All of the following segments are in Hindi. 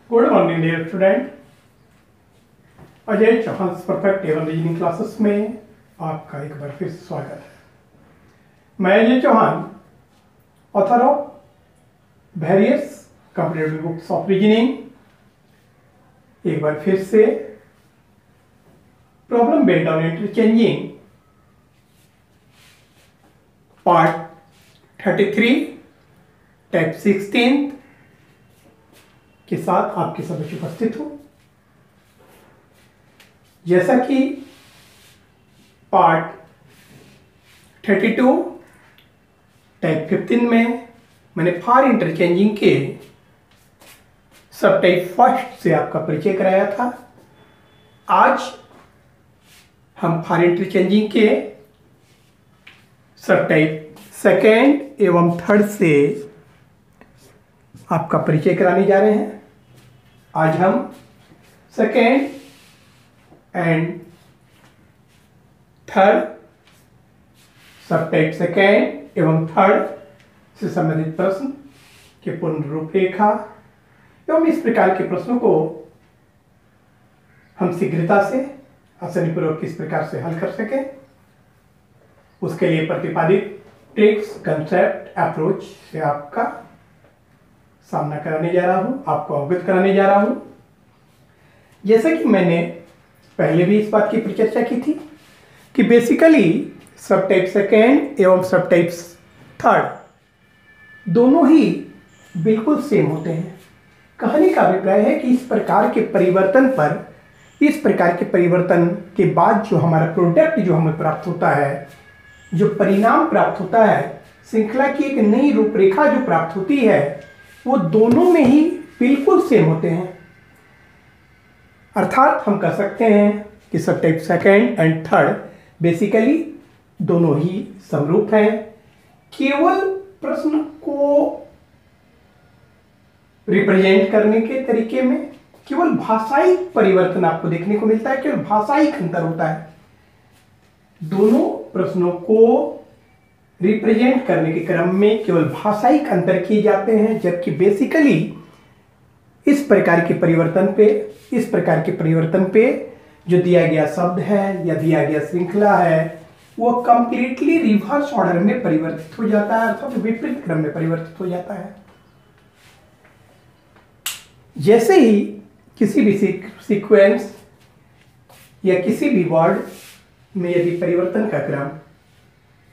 Good morning dear student. Ajay Chauhan perfect एवं रीजनिंग क्लासेस में आपका एक बार फिर स्वागत है। मैं Ajay Chauhan, author of various completed books of reasoning, एक बार फिर से problem based on interchanging part 33 type 16 के साथ आपके समक्ष उपस्थित हूं। जैसा कि पार्ट 32 टाइप 15 में मैंने फॉर इंटरचेंजिंग के सब टाइप फर्स्ट से आपका परिचय कराया था, आज हम फॉर इंटरचेंजिंग के सब टाइप सेकेंड एवं थर्ड से आपका परिचय कराने जा रहे हैं। आज हम सेकेंड एंड थर्ड सब टाइप सेकेंड एवं थर्ड से संबंधित प्रश्न के पूर्ण रूपरेखा एवं इस प्रकार के प्रश्नों को हम शीघ्रता से आसानीपूर्वक किस प्रकार से हल कर सकें, उसके लिए प्रतिपादित ट्रिक्स, कंसेप्ट, अप्रोच से आपका सामना कराने जा रहा हूं, आपको अवगत कराने जा रहा हूं। जैसा कि मैंने पहले भी इस बात की परिचर्चा की थी कि बेसिकली सब टाइप सेकेंड एवं सब टाइप थर्ड दोनों ही बिल्कुल सेम होते हैं। कहानी का अभिप्राय है कि इस प्रकार के परिवर्तन के बाद जो हमारा प्रोडक्ट जो हमें प्राप्त होता है, जो परिणाम प्राप्त होता है, श्रृंखला की एक नई रूपरेखा जो प्राप्त होती है, वो दोनों में ही बिल्कुल सेम होते हैं। अर्थात हम कह सकते हैं कि सब type second and third basically दोनों ही समरूप हैं। केवल प्रश्न को रिप्रेजेंट करने के तरीके में केवल भाषाई परिवर्तन आपको देखने को मिलता है, केवल भाषाई अंतर होता है। दोनों प्रश्नों को रिप्रेजेंट करने के क्रम में केवल भाषाई अंतर किए जाते हैं, जबकि बेसिकली इस प्रकार के परिवर्तन पे जो दिया गया शब्द है या दिया गया श्रृंखला है वो कंप्लीटली रिवर्स ऑर्डर में परिवर्तित हो जाता है, अर्थात विपरीत क्रम में परिवर्तित हो जाता है। जैसे ही किसी भी सीक्वेंस या किसी भी वर्ड में यदि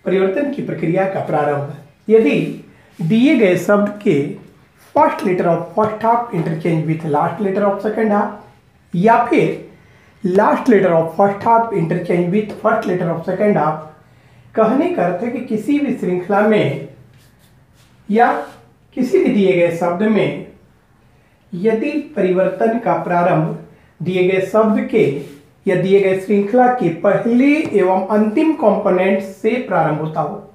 परिवर्तन की प्रक्रिया का प्रारंभ यदि दिए गए शब्द के first letter of first half interchange with last letter of second half या फिर last letter of first half interchange with first letter of second half, कहने का अर्थ है कि किसी भी श्रृंखला में या किसी भी दिए गए शब्द में यदि परिवर्तन का प्रारंभ दिए गए शब्द के या दिए गए श्रृंखला के पहले एवं अंतिम कंपोनेंट से प्रारंभ होता हो,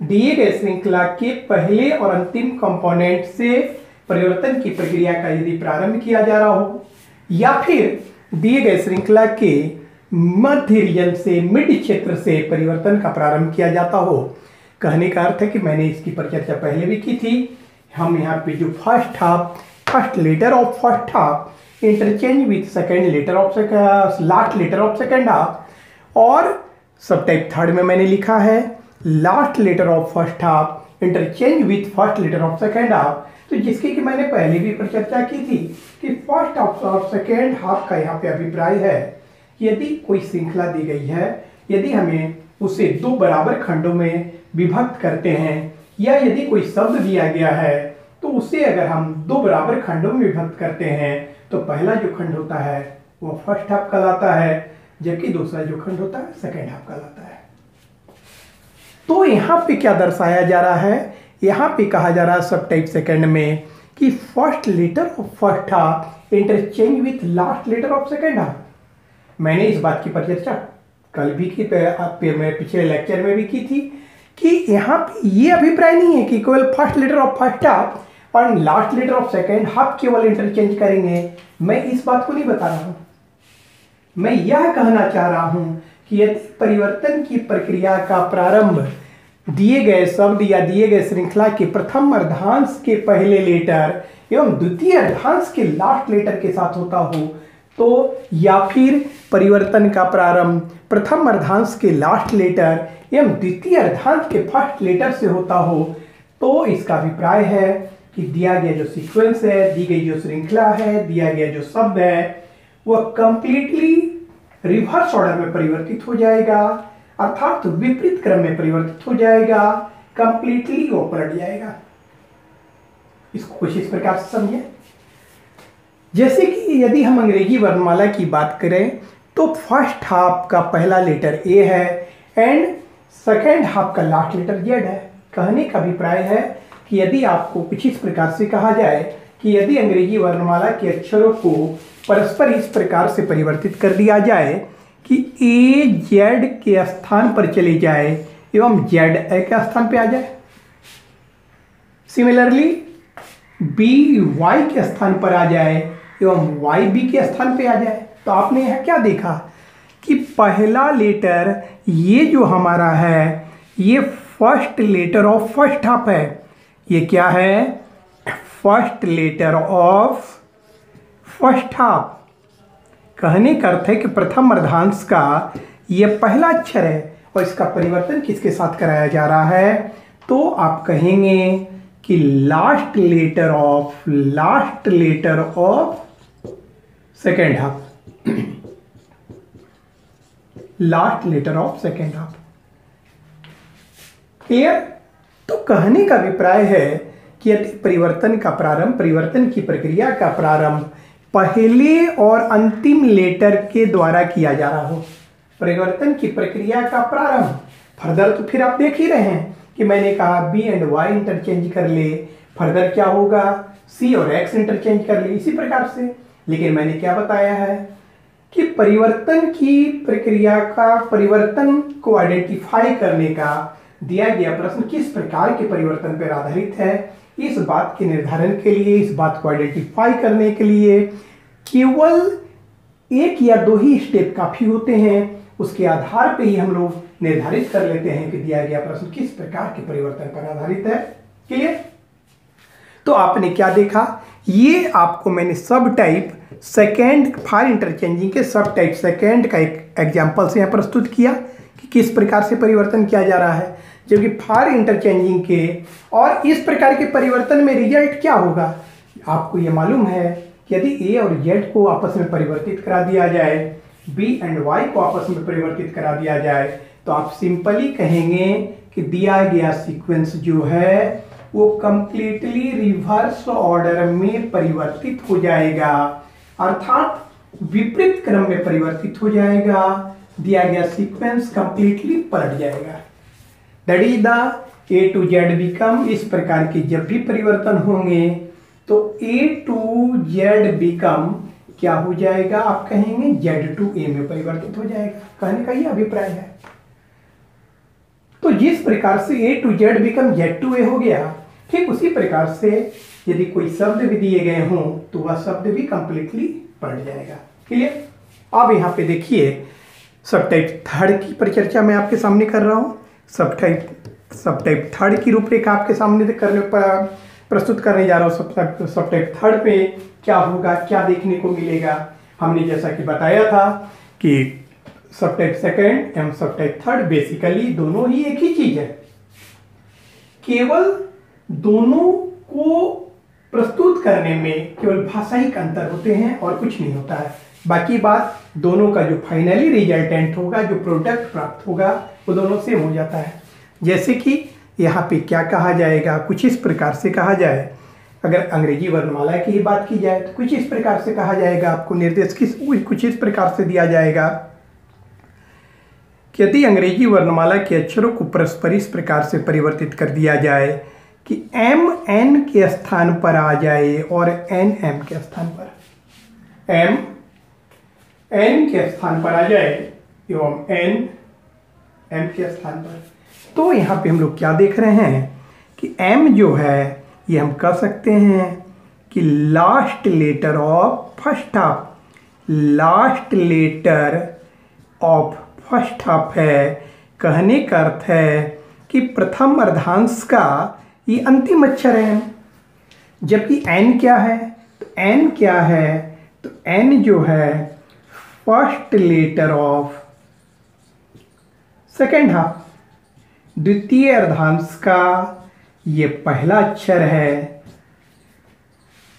दिए गए श्रृंखला के पहले और अंतिम कंपोनेंट से परिवर्तन की प्रक्रिया का यदि प्रारंभ किया जा रहा हो या फिर दिए गए श्रृंखला के मध्य रीजन से मिड क्षेत्र से परिवर्तन का प्रारंभ किया जाता हो, कहने का अर्थ है कि मैंने इसकी परिचर्चा पहले भी की थी। हम यहाँ पे जो first letter of first half interchange with second letter of last letter of second half, और सब टाइप थर्ड में मैंने लिखा है last letter of first half interchange with first letter of second half. तो जिसकी कि मैंने पहले भी परिचर्चा की थी कि फर्स्ट और सेकेंड हाफ का यहाँ पे अभिप्राय है कि यदि कोई श्रृंखला दी गई है, यदि हमें उसे दो बराबर खंडों में विभक्त करते हैं या यदि कोई शब्द दिया गया है तो उसे अगर हम दो बराबर खंडों में विभक्त करते हैं तो पहला जो खंड होता है वो फर्स्ट हाफ कहलाता है, जबकि दूसरा जो खंड होता है सेकेंड हाफ कहलाता है। तो यहाँ पे क्या दर्शाया जा रहा है, यहाँ पे कहा जा रहा है सब टाइप सेकेंड में कि first letter of first half interchange with last letter of second half. मैंने इस बात की परिचर्चा कल भी की, मैं पिछले लेक्चर में भी की थी कि यहाँ पे ये अभिप्राय नहीं है कि केवल first letter of first half और last letter of second half केवल इंटरचेंज करेंगे। मैं इस बात को नहीं बता रहा हूं, मैं यह कहना चाह रहा हूं कि यदि परिवर्तन की प्रक्रिया का प्रारंभ दिए गए शब्द या दिए गए श्रृंखला के प्रथम अर्धांश के पहले लेटर एवं द्वितीय अर्धांश के लास्ट लेटर के साथ होता हो तो, या फिर परिवर्तन का प्रारंभ प्रथम अर्धांश के लास्ट लेटर एवं द्वितीय अर्धांश के फर्स्ट लेटर से होता हो तो इसका अभिप्राय है कि दिया गया जो सीक्वेंस है, दी गई जो श्रृंखला है, दिया गया जो शब्द है वह कंप्लीटली रिवर्स ऑर्डर में परिवर्तित हो जाएगा, अर्थात विपरीत क्रम में परिवर्तित हो जाएगा, कंप्लीटली वो पलट जाएगा। इसको कुछ इस प्रकार से समझें। जैसे कि यदि हम अंग्रेजी वर्णमाला की बात करें तो फर्स्ट हाफ का पहला लेटर ए है एंड सेकेंड हाफ का लास्ट लेटर जेड है। कहने का अभिप्राय है कि यदि आपको कुछ इस प्रकार से कहा जाए कि यदि अंग्रेजी वर्णमाला के अक्षरों को परस्पर इस प्रकार से परिवर्तित कर दिया जाए कि ए जेड के स्थान पर चले जाए एवं जेड ए के स्थान पर आ जाए, सिमिलरली बी वाई के स्थान पर आ जाए एवं वाई बी के स्थान पर आ जाए, तो आपने यह क्या देखा कि पहला लेटर ये जो हमारा है ये first letter of first half है। ये क्या है? First letter of first half. कहने का अर्थ है कि प्रथम अर्धांश का ये पहला अक्षर है और इसका परिवर्तन किसके साथ कराया जा रहा है? तो आप कहेंगे कि last letter of second half, last letter of second half. Clear? तो कहने का अभिप्राय है कि यदि परिवर्तन का प्रारंभ, परिवर्तन की प्रक्रिया का प्रारंभ पहले और अंतिम लेटर के द्वारा किया जा रहा हो, परिवर्तन की प्रक्रिया का प्रारंभ फर्दर, तो फिर आप देख ही रहे हैं कि मैंने कहा बी एंड वाई इंटरचेंज कर ले, फर्दर क्या होगा सी और एक्स इंटरचेंज कर ले, इसी प्रकार से। लेकिन मैंने क्या बताया है कि परिवर्तन की प्रक्रिया का, परिवर्तन को आइडेंटिफाई करने का दिया गया प्रश्न किस प्रकार के परिवर्तन पर आधारित है, इस बात के निर्धारण के लिए, इस बात को आइडेंटिफाई करने के लिए केवल एक या दो ही स्टेप काफी होते हैं। उसके आधार पे ही हम लोग निर्धारित कर लेते हैं कि दिया गया प्रश्न किस प्रकार के परिवर्तन पर आधारित है। क्लियर? तो आपने क्या देखा, ये आपको मैंने सब टाइप सेकेंड फॉर इंटरचेंजिंग के सब टाइप सेकेंड का एक एग्जाम्पल से यहाँ प्रस्तुत किया कि किस प्रकार से परिवर्तन किया जा रहा है, जबकि फॉर इंटरचेंजिंग के और इस प्रकार के परिवर्तन में रिजल्ट क्या होगा। आपको ये मालूम है कि यदि ए और जेड को आपस में परिवर्तित करा दिया जाए, बी एंड वाई को आपस में परिवर्तित करा दिया जाए, तो आप सिंपली कहेंगे कि दिया गया सीक्वेंस जो है वो कंप्लीटली रिवर्स ऑर्डर में परिवर्तित हो जाएगा, अर्थात विपरीत क्रम में परिवर्तित हो जाएगा। दिया गया सीक्वेंस कंप्लीटली पलट जाएगा। That is the A to Z become. इस प्रकार के जब भी परिवर्तन होंगे तो ए टू जेड बिकम क्या हो जाएगा, आप कहेंगे जेड टू ए में परिवर्तित हो जाएगा। कहने का ये अभिप्राय है। तो जिस प्रकार से A to Z become Z to A हो गया, ठीक उसी प्रकार से यदि कोई शब्द भी दिए गए हों तो वह शब्द भी कंप्लीटली पलट जाएगा। क्लियर? अब यहाँ पे देखिए सब टाइप थर्ड की परिचर्चा मैं आपके सामने कर रहा हूँ। सब टाइप थर्ड की रूपरेखा आपके सामने प्रस्तुत करने जा रहा हूँ। सब टाइप थर्ड पे क्या होगा, क्या देखने को मिलेगा। हमने जैसा कि बताया था कि सब टाइप सेकेंड एवं सब टाइप थर्ड बेसिकली दोनों ही एक ही चीज है, केवल दोनों को प्रस्तुत करने में केवल भाषाई का अंतर होते हैं और कुछ नहीं होता है। बाकी बात दोनों का जो फाइनली रिजल्टेंट होगा, जो प्रोडक्ट प्राप्त होगा, वो दोनों सेम हो जाता है। जैसे कि यहाँ पे क्या कहा जाएगा, कुछ इस प्रकार से कहा जाए, अगर अंग्रेजी वर्णमाला की ही बात की जाए तो कुछ इस प्रकार से कहा जाएगा, आपको निर्देश कुछ इस प्रकार से दिया जाएगा कि यदि अंग्रेजी वर्णमाला के अक्षरों को परस्पर इस प्रकार से परिवर्तित कर दिया जाए कि एम एन के स्थान पर आ जाए और एन एम के स्थान पर, एम एन के स्थान पर आ जाए एवं एन एम के स्थान पर, तो यहाँ पे हम लोग क्या देख रहे हैं कि एम जो है ये हम कह सकते हैं कि last letter of first half, last letter of first half है। कहने का अर्थ है कि प्रथम अर्धांश का ये अंतिम अक्षर है m, जबकि n क्या है, तो n क्या है, तो n जो है first letter of second half, द्वितीय अर्धांश का ये पहला अक्षर है।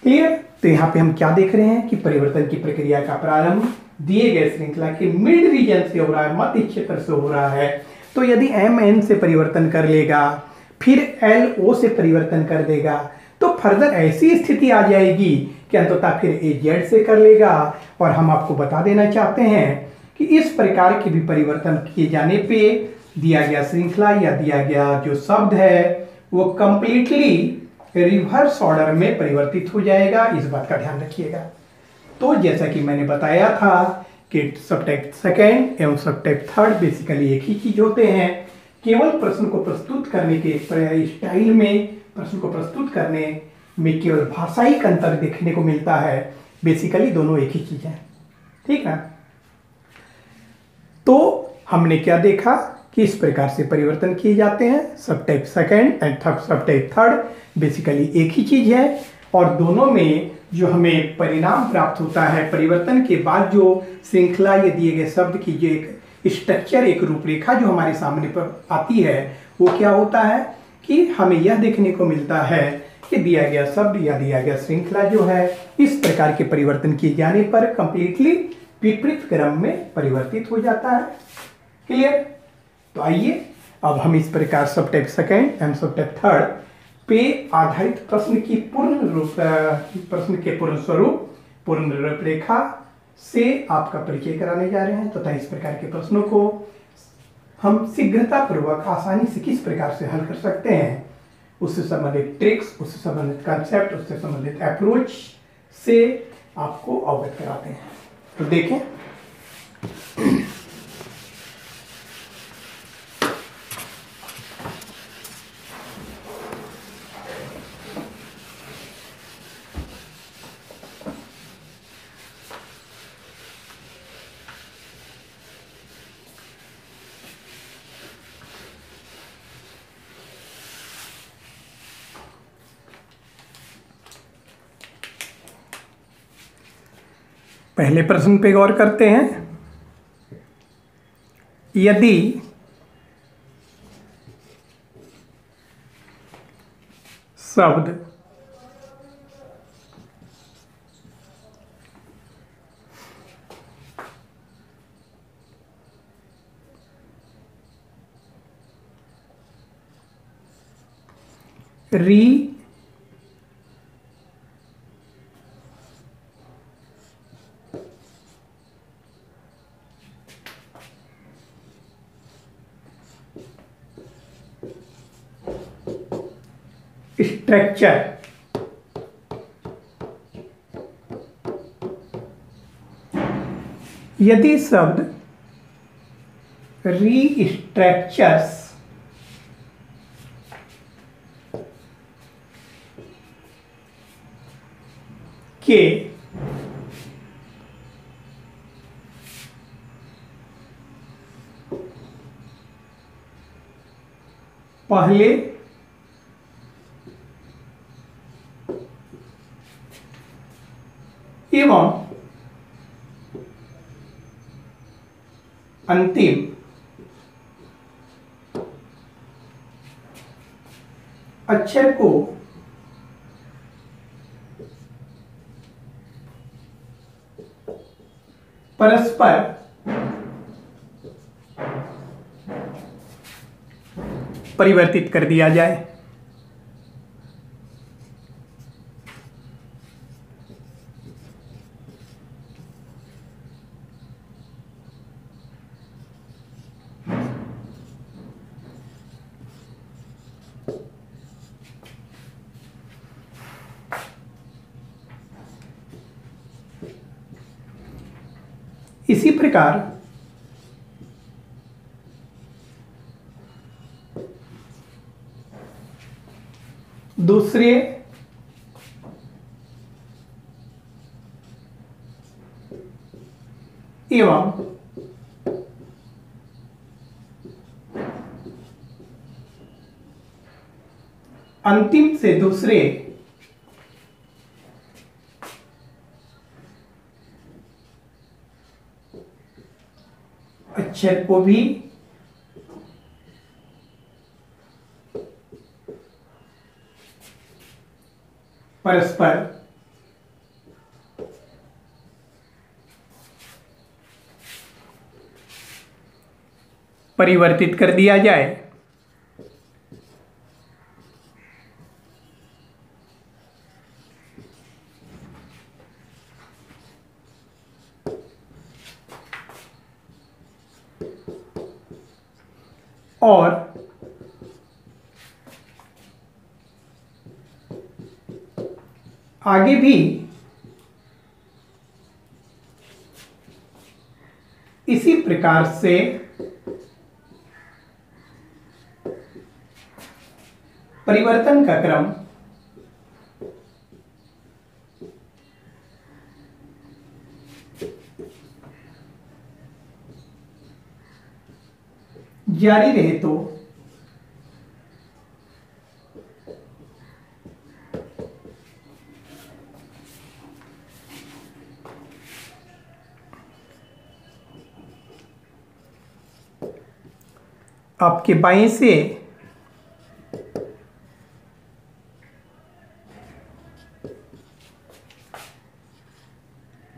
क्लियर। तो यहां पे हम क्या देख रहे हैं कि परिवर्तन की प्रक्रिया का प्रारंभ दिए गए श्रृंखला के मिड रीजन से हो रहा है, मध्य क्षेत्र से हो रहा है। तो यदि m n से परिवर्तन कर लेगा, फिर l o से परिवर्तन कर देगा, तो फर्दर ऐसी स्थिति आ जाएगी कि अंततः फिर a z से कर लेगा। और हम आपको बता देना चाहते हैं कि इस प्रकार के भी परिवर्तन किए जाने पे दिया गया श्रृंखला या दिया गया जो शब्द है वो कंप्लीटली रिवर्स ऑर्डर में परिवर्तित हो जाएगा। इस बात का ध्यान रखिएगा। तो जैसा कि मैंने बताया था कि सबटेक्स्ट सेकेंड एवं सबटेक्स्ट थर्ड बेसिकली एक ही चीज होते हैं, केवल प्रश्न को प्रस्तुत करने के स्टाइल में, प्रश्न को प्रस्तुत करने में केवल भाषाई अंतर देखने को मिलता है, बेसिकली दोनों एक ही चीज है। ठीक है। तो हमने क्या देखा कि इस प्रकार से परिवर्तन किए जाते हैं। Subtype second and subtype third basically एक ही चीज है, और दोनों में जो हमें परिणाम प्राप्त होता है परिवर्तन के बाद, जो श्रृंखला ये दिए गए शब्द की जो एक स्ट्रक्चर, एक रूपरेखा जो हमारे सामने पर आती है, वो क्या होता है कि हमें यह देखने को मिलता है कि दिया गया शब्द या दिया गया श्रृंखला जो है इस प्रकार के परिवर्तन किए जाने पर कंप्लीटली विपरीत क्रम में परिवर्तित हो जाता है। क्लियर। तो आइए अब हम इस प्रकार subtype second and subtype third पे आधारित प्रश्न के पूर्ण स्वरूप, पूर्ण रूपरेखा से आपका परिचय कराने जा रहे हैं तथा इस प्रकार के प्रश्नों को हम शीघ्रता पूर्वक आसानी से किस प्रकार से हल कर सकते हैं, उससे संबंधित ट्रिक्स, उससे संबंधित कंसेप्ट, उससे संबंधित अप्रोच से आपको अवगत कराते हैं। तो देखें, पहले प्रश्न पे गौर करते हैं। यदि शब्द री स्ट्रक्चर यदि शब्द रीस्ट्रक्चर्स के पहले एवं अंतिम अक्षर को परस्पर परिवर्तित कर दिया जाए। इसी प्रकार दूसरे एवं अंतिम से दूसरे अक्षर को भी परस्पर परिवर्तित कर दिया जाए। और आगे भी इसी प्रकार से परिवर्तन का क्रम जारी रहे तो आपके बाएं से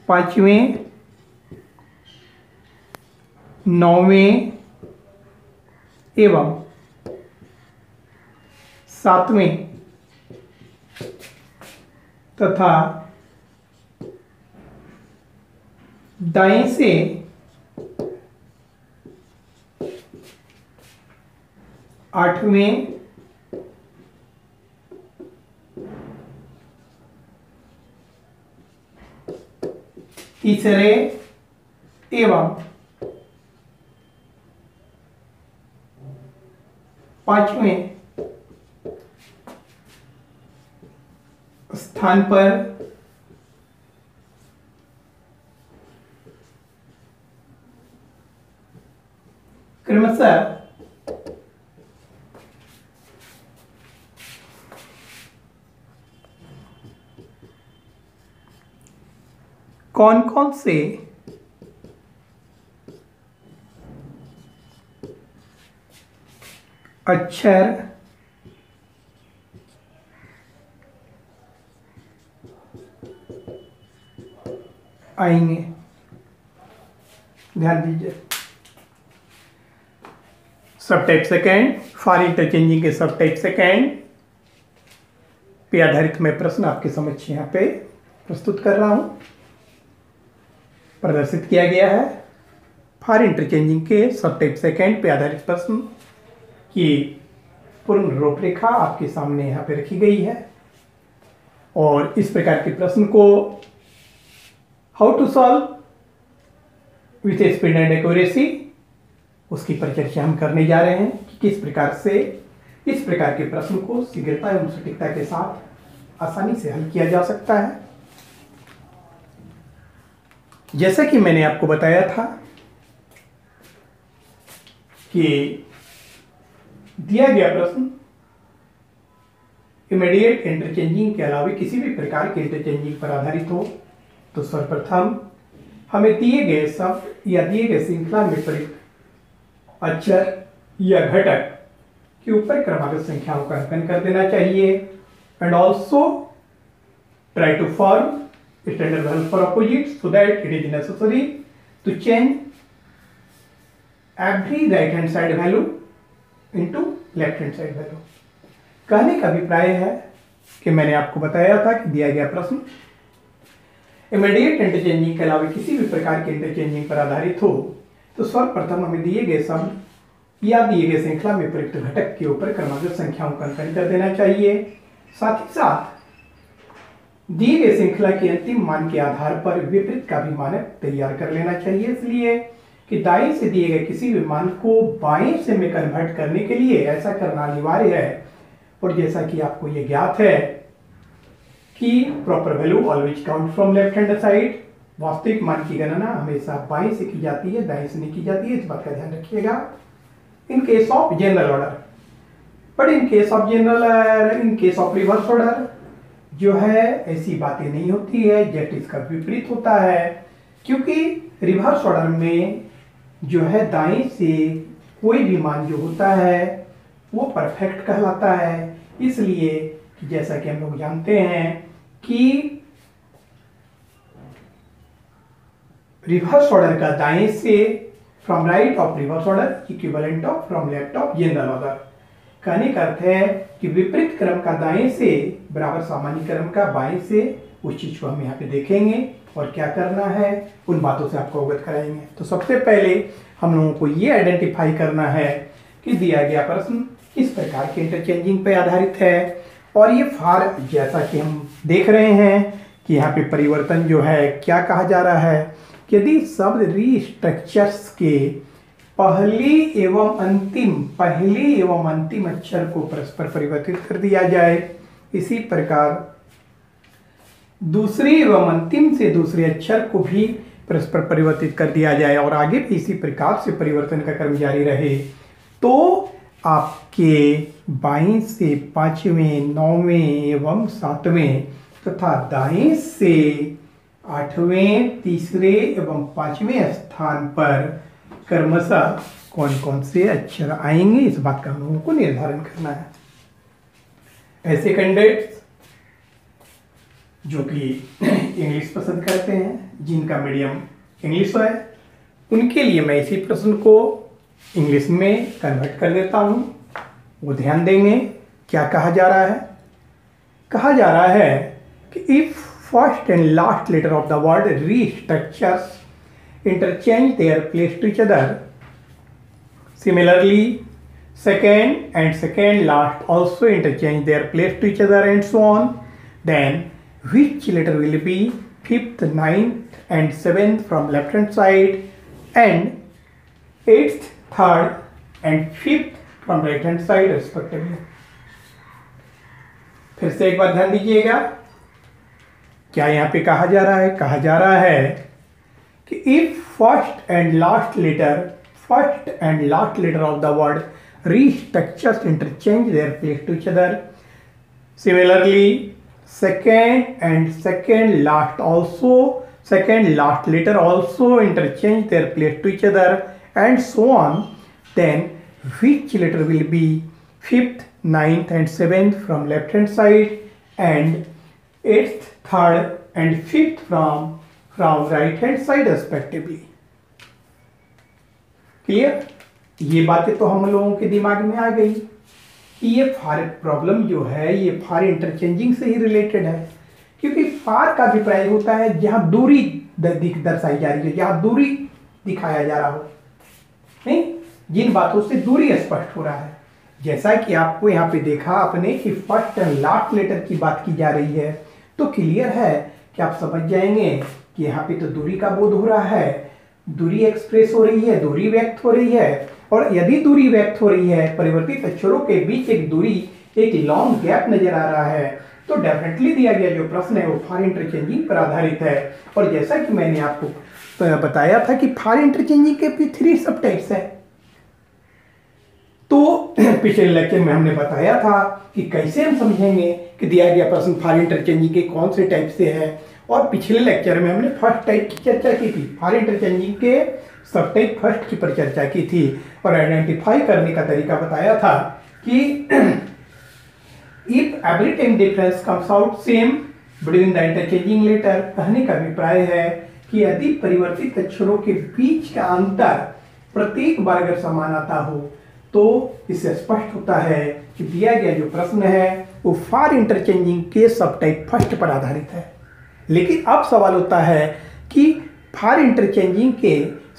पांचवें, नौवें एवं सातवें तथा दाएं से आठवें, तीसरे एवं पांचवें स्थान पर क्रमशः कौन कौन से अक्षर आएंगे। ध्यान दीजिए, सब टाइप सेकेंड फॉर इंटरचेंजिंग के सब टाइप सेकेंड पे आधारित मैं प्रश्न आपके समक्ष यहाँ पे प्रस्तुत कर रहा हूँ, प्रदर्शित किया गया है। फॉर इंटरचेंजिंग के सब टाइप सेकेंड पे आधारित प्रश्न की पूर्ण रूपरेखा आपके सामने यहाँ पे रखी गई है और इस प्रकार के प्रश्न को how to solve with speed and accuracy उसकी परिचर्चा हम करने जा रहे हैं कि किस प्रकार से इस प्रकार के प्रश्न को शीघ्रता एवं सटीकता के साथ आसानी से हल किया जा सकता है। जैसा कि मैंने आपको बताया था कि दिया गया प्रश्न इमीडिएट इंटरचेंजिंग के अलावा किसी भी प्रकार के इंटरचेंजिंग पर आधारित हो तो सर्वप्रथम हमें दिए गए शब्द या दिए गए श्रृंखला में प्रयुक्त अक्षर या घटक के ऊपर क्रमागत संख्याओं का अंकन कर देना चाहिए and also try to form standard value for opposite so that it is necessary to change every right hand side value into left hand side value. कहने का अभिप्राय है कि मैंने आपको बताया था कि दिया गया प्रश्न इमीडिएट इंटरचेंजिंग के अलावा किसी भी प्रकार के इंटरचेंजिंग पर आधारित हो तो सर्वप्रथम हमें दिए गए शब्द या दिए गए श्रृंखला में प्रयुक्त घटक के ऊपर क्रमागत संख्याओं का अंकन कर देना चाहिए। साथ ही साथ दिए गए श्रृंखला के अंतिम मान के आधार पर विपरीत का भी मानक तैयार कर लेना चाहिए, इसलिए कि दाएं से दिए गए किसी भी मान को बाएं से में कन्वर्ट करने के लिए ऐसा करना अनिवार्य है। और जैसा कि आपको ये ज्ञात है कि proper value always count from left hand side, वास्तविक मान की गणना हमेशा बाएं से की जाती है, दाएं से नहीं की जाती है, इस बात का ध्यान रखिएगा। इन case of general order but in case of general, in case of reverse order जो है ऐसी बातें नहीं होती है, जेट इसका विपरीत होता है, क्योंकि रिवर्स ऑर्डर में जो है दाएं से कोई भी मान जो होता है वो परफेक्ट कहलाता है। इसलिए कि जैसा कि हम लोग जानते हैं कि रिवर्स ऑर्डर का दाएं से from right of reverse order equivalent of from left of general order. कहने का अर्थ है कि विपरीत क्रम का दाएं से बराबर सामान्य क्रम का बाएं से, उस चीज को हम यहाँ पे देखेंगे और क्या करना है उन बातों से आपको अवगत कराएंगे। तो सबसे पहले हम लोगों को ये आइडेंटिफाई करना है कि दिया गया प्रश्न किस प्रकार के इंटरचेंजिंग पे आधारित है। और ये फार जैसा कि हम देख रहे हैं कि यहाँ पे परिवर्तन जो है क्या कहा जा रहा है कि यदि शब्द रीस्ट्रक्चर्स के पहली एवं अंतिम अक्षर को परस्पर परिवर्तित कर दिया जाए, इसी प्रकार दूसरी एवं अंतिम से दूसरे अक्षर को भी परस्पर परिवर्तित कर दिया जाए और आगे भी इसी प्रकार से परिवर्तन का क्रम जारी रहे, तो आपके बाएं से पांचवें, नौवें एवं सातवें तथा दाएं से आठवें, तीसरे एवं पांचवें स्थान पर क्रमशः कौन कौन से अक्षर आएंगे, इस बात का हम लोगों को निर्धारण करना है। ऐसे कैंडिडेट्स जो कि इंग्लिश पसंद करते हैं, जिनका मीडियम इंग्लिश है, उनके लिए मैं इसी प्रश्न को इंग्लिश में कन्वर्ट कर देता हूं। वो ध्यान देंगे क्या कहा जा रहा है। कहा जा रहा है कि if first and last letter of the word restructures interchange their place to each other. Similarly, second and second last also interchange their place to each other and so on. Then which letter will be fifth, ninth and seventh from left hand side and eighth, third and fifth from right hand side respectively. फिर से एक बार ध्यान दीजिएगा क्या यहाँ पे कहा जा रहा है। कहा जा रहा है कि if first and last letter of the word restructures interchange their place to each other, similarly second last letter also interchange their place to each other and so on, then which letter will be fifth, ninth and seventh from left hand side and eighth, third and fifth from right hand side respectively. Clear? ये बातें तो हम लोगों के दिमाग में आ गई कि ये फार प्रॉब्लम जो है ये फार इंटरचेंजिंग से ही रिलेटेड है, क्योंकि फार का अभिप्राय होता है जहां दूरी दर्शाई जा रही है, जहां दूरी दिखाया जा रहा हो, नहीं, जिन बातों से दूरी स्पष्ट हो रहा है। जैसा कि आपको यहाँ पे देखा आपने कि फर्स्ट एंड लास्ट लेटर की बात की जा रही है, तो क्लियर है कि आप समझ जाएंगे कि यहाँ पे तो दूरी का बोध हो रहा है, दूरी एक्सप्रेस हो रही है, दूरी व्यक्त हो रही है। और यदि दूरी व्यक्त हो रही है, परिवर्तित अक्षरों के बीच एक दूरी, एक लॉन्ग गैप नजर आ रहा है, तो डेफिनेटली दिया गया जो प्रश्न है वो फार इंटरचेंजिंग पर आधारित है। और जैसा कि मैंने आपको बताया था कि फार इंटरचेंजिंग के भी 3 सब टाइप्स है, तो पिछले लेक्चर में हमने बताया था कि कैसे हम समझेंगे कि दिया गया प्रश्न फार इंटरचेंजिंग के कौन से टाइप से है। और पिछले लेक्चर में हमने फर्स्ट टाइप की चर्चा की थी, फार इंटरचेंजिंग के सब टाइप फर्स्ट की पर चर्चा की थी और आइडेंटिफाई करने का तरीका बताया था कि if every time difference comes out same between the interchanging letter, कहने का अभिप्राय है कि यदि परिवर्तित अक्षरों के बीच का अंतर प्रत्येक बार अगर समान आता हो तो इससे स्पष्ट होता है कि दिया गया जो प्रश्न है वो फार इंटरचेंजिंग के सब टाइप फर्स्ट पर आधारित है। लेकिन अब सवाल होता है कि फार इंटरचेंजिंग के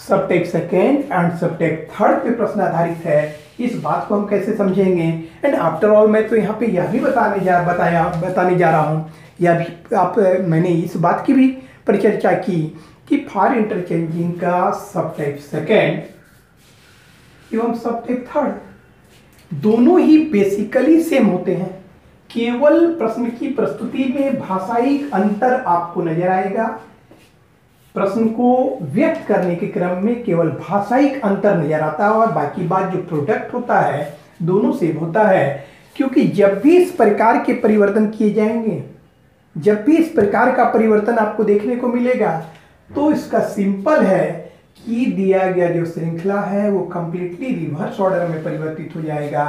सब टाइप सेकेंड एंड सब टाइप थर्ड पे प्रश्न आधारित है, इस बात को हम कैसे समझेंगे। एंड आफ्टर ऑल मैं तो यहाँ पे यह भी बताने जा रहा हूँ, यह भी मैंने इस बात की भी परिचर्चा की कि फार इंटरचेंजिंग का सब टाइप सेकेंड एवं सब टाइप थर्ड दोनों ही बेसिकली सेम होते हैं। केवल प्रश्न की प्रस्तुति में भाषाई अंतर आपको नजर आएगा, प्रश्न को व्यक्त करने के क्रम में केवल भाषाई अंतर नजर आता है और बाकी बात जो प्रोडक्ट होता है दोनों सेम होता है, क्योंकि जब भी इस प्रकार के परिवर्तन किए जाएंगे, जब भी इस प्रकार का परिवर्तन आपको देखने को मिलेगा, तो इसका सिंपल है कि दिया गया जो श्रृंखला है वो कंप्लीटली रिवर्स ऑर्डर में परिवर्तित हो जाएगा,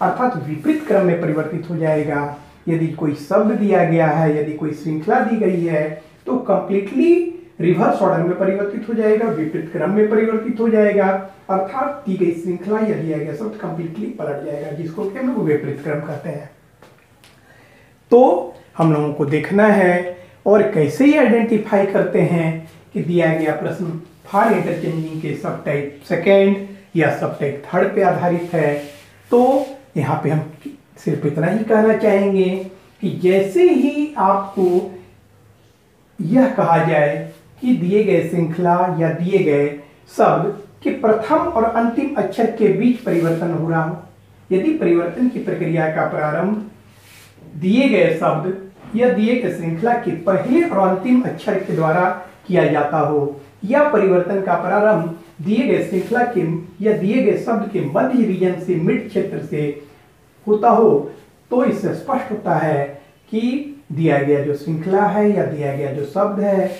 अर्थात विपरीत क्रम में परिवर्तित हो जाएगा। यदि कोई शब्द दिया गया है, यदि कोई श्रृंखला दी गई है, तो कंप्लीटली रिवर्स ऑर्डर में परिवर्तित हो जाएगा, विपरीत क्रम में परिवर्तित हो जाएगा, अर्थात दी गई श्रृंखला या दिया गया शब्द कंप्लीटली पलट जाएगा, जिसको कि हम लोग विपरीत क्रम कहते हैं। तो हम लोगों को देखना है और कैसे ही आइडेंटिफाई करते हैं कि दिया गया प्रश्न फॉर इंटरचेंजिंग के सब टाइप सेकेंड या सब टाइप थर्ड पे आधारित है। तो यहाँ पे हम सिर्फ इतना ही कहना चाहेंगे कि जैसे ही आपको यह कहा जाए कि दिए गए श्रृंखला या दिए गए शब्द के प्रथम और अंतिम अक्षर के बीच परिवर्तन हो रहा हो, यदि परिवर्तन की प्रक्रिया का प्रारंभ दिए गए शब्द या दिए गए श्रृंखला के पहले और अंतिम अक्षर के द्वारा किया जाता हो, या परिवर्तन का प्रारंभ दिए गए श्रृंखला के या दिए गए शब्द के मध्य रीजन से, मिड क्षेत्र से होता हो, तो इससे स्पष्ट होता है कि दिया गया जो श्रृंखला है या दिया गया जो शब्द है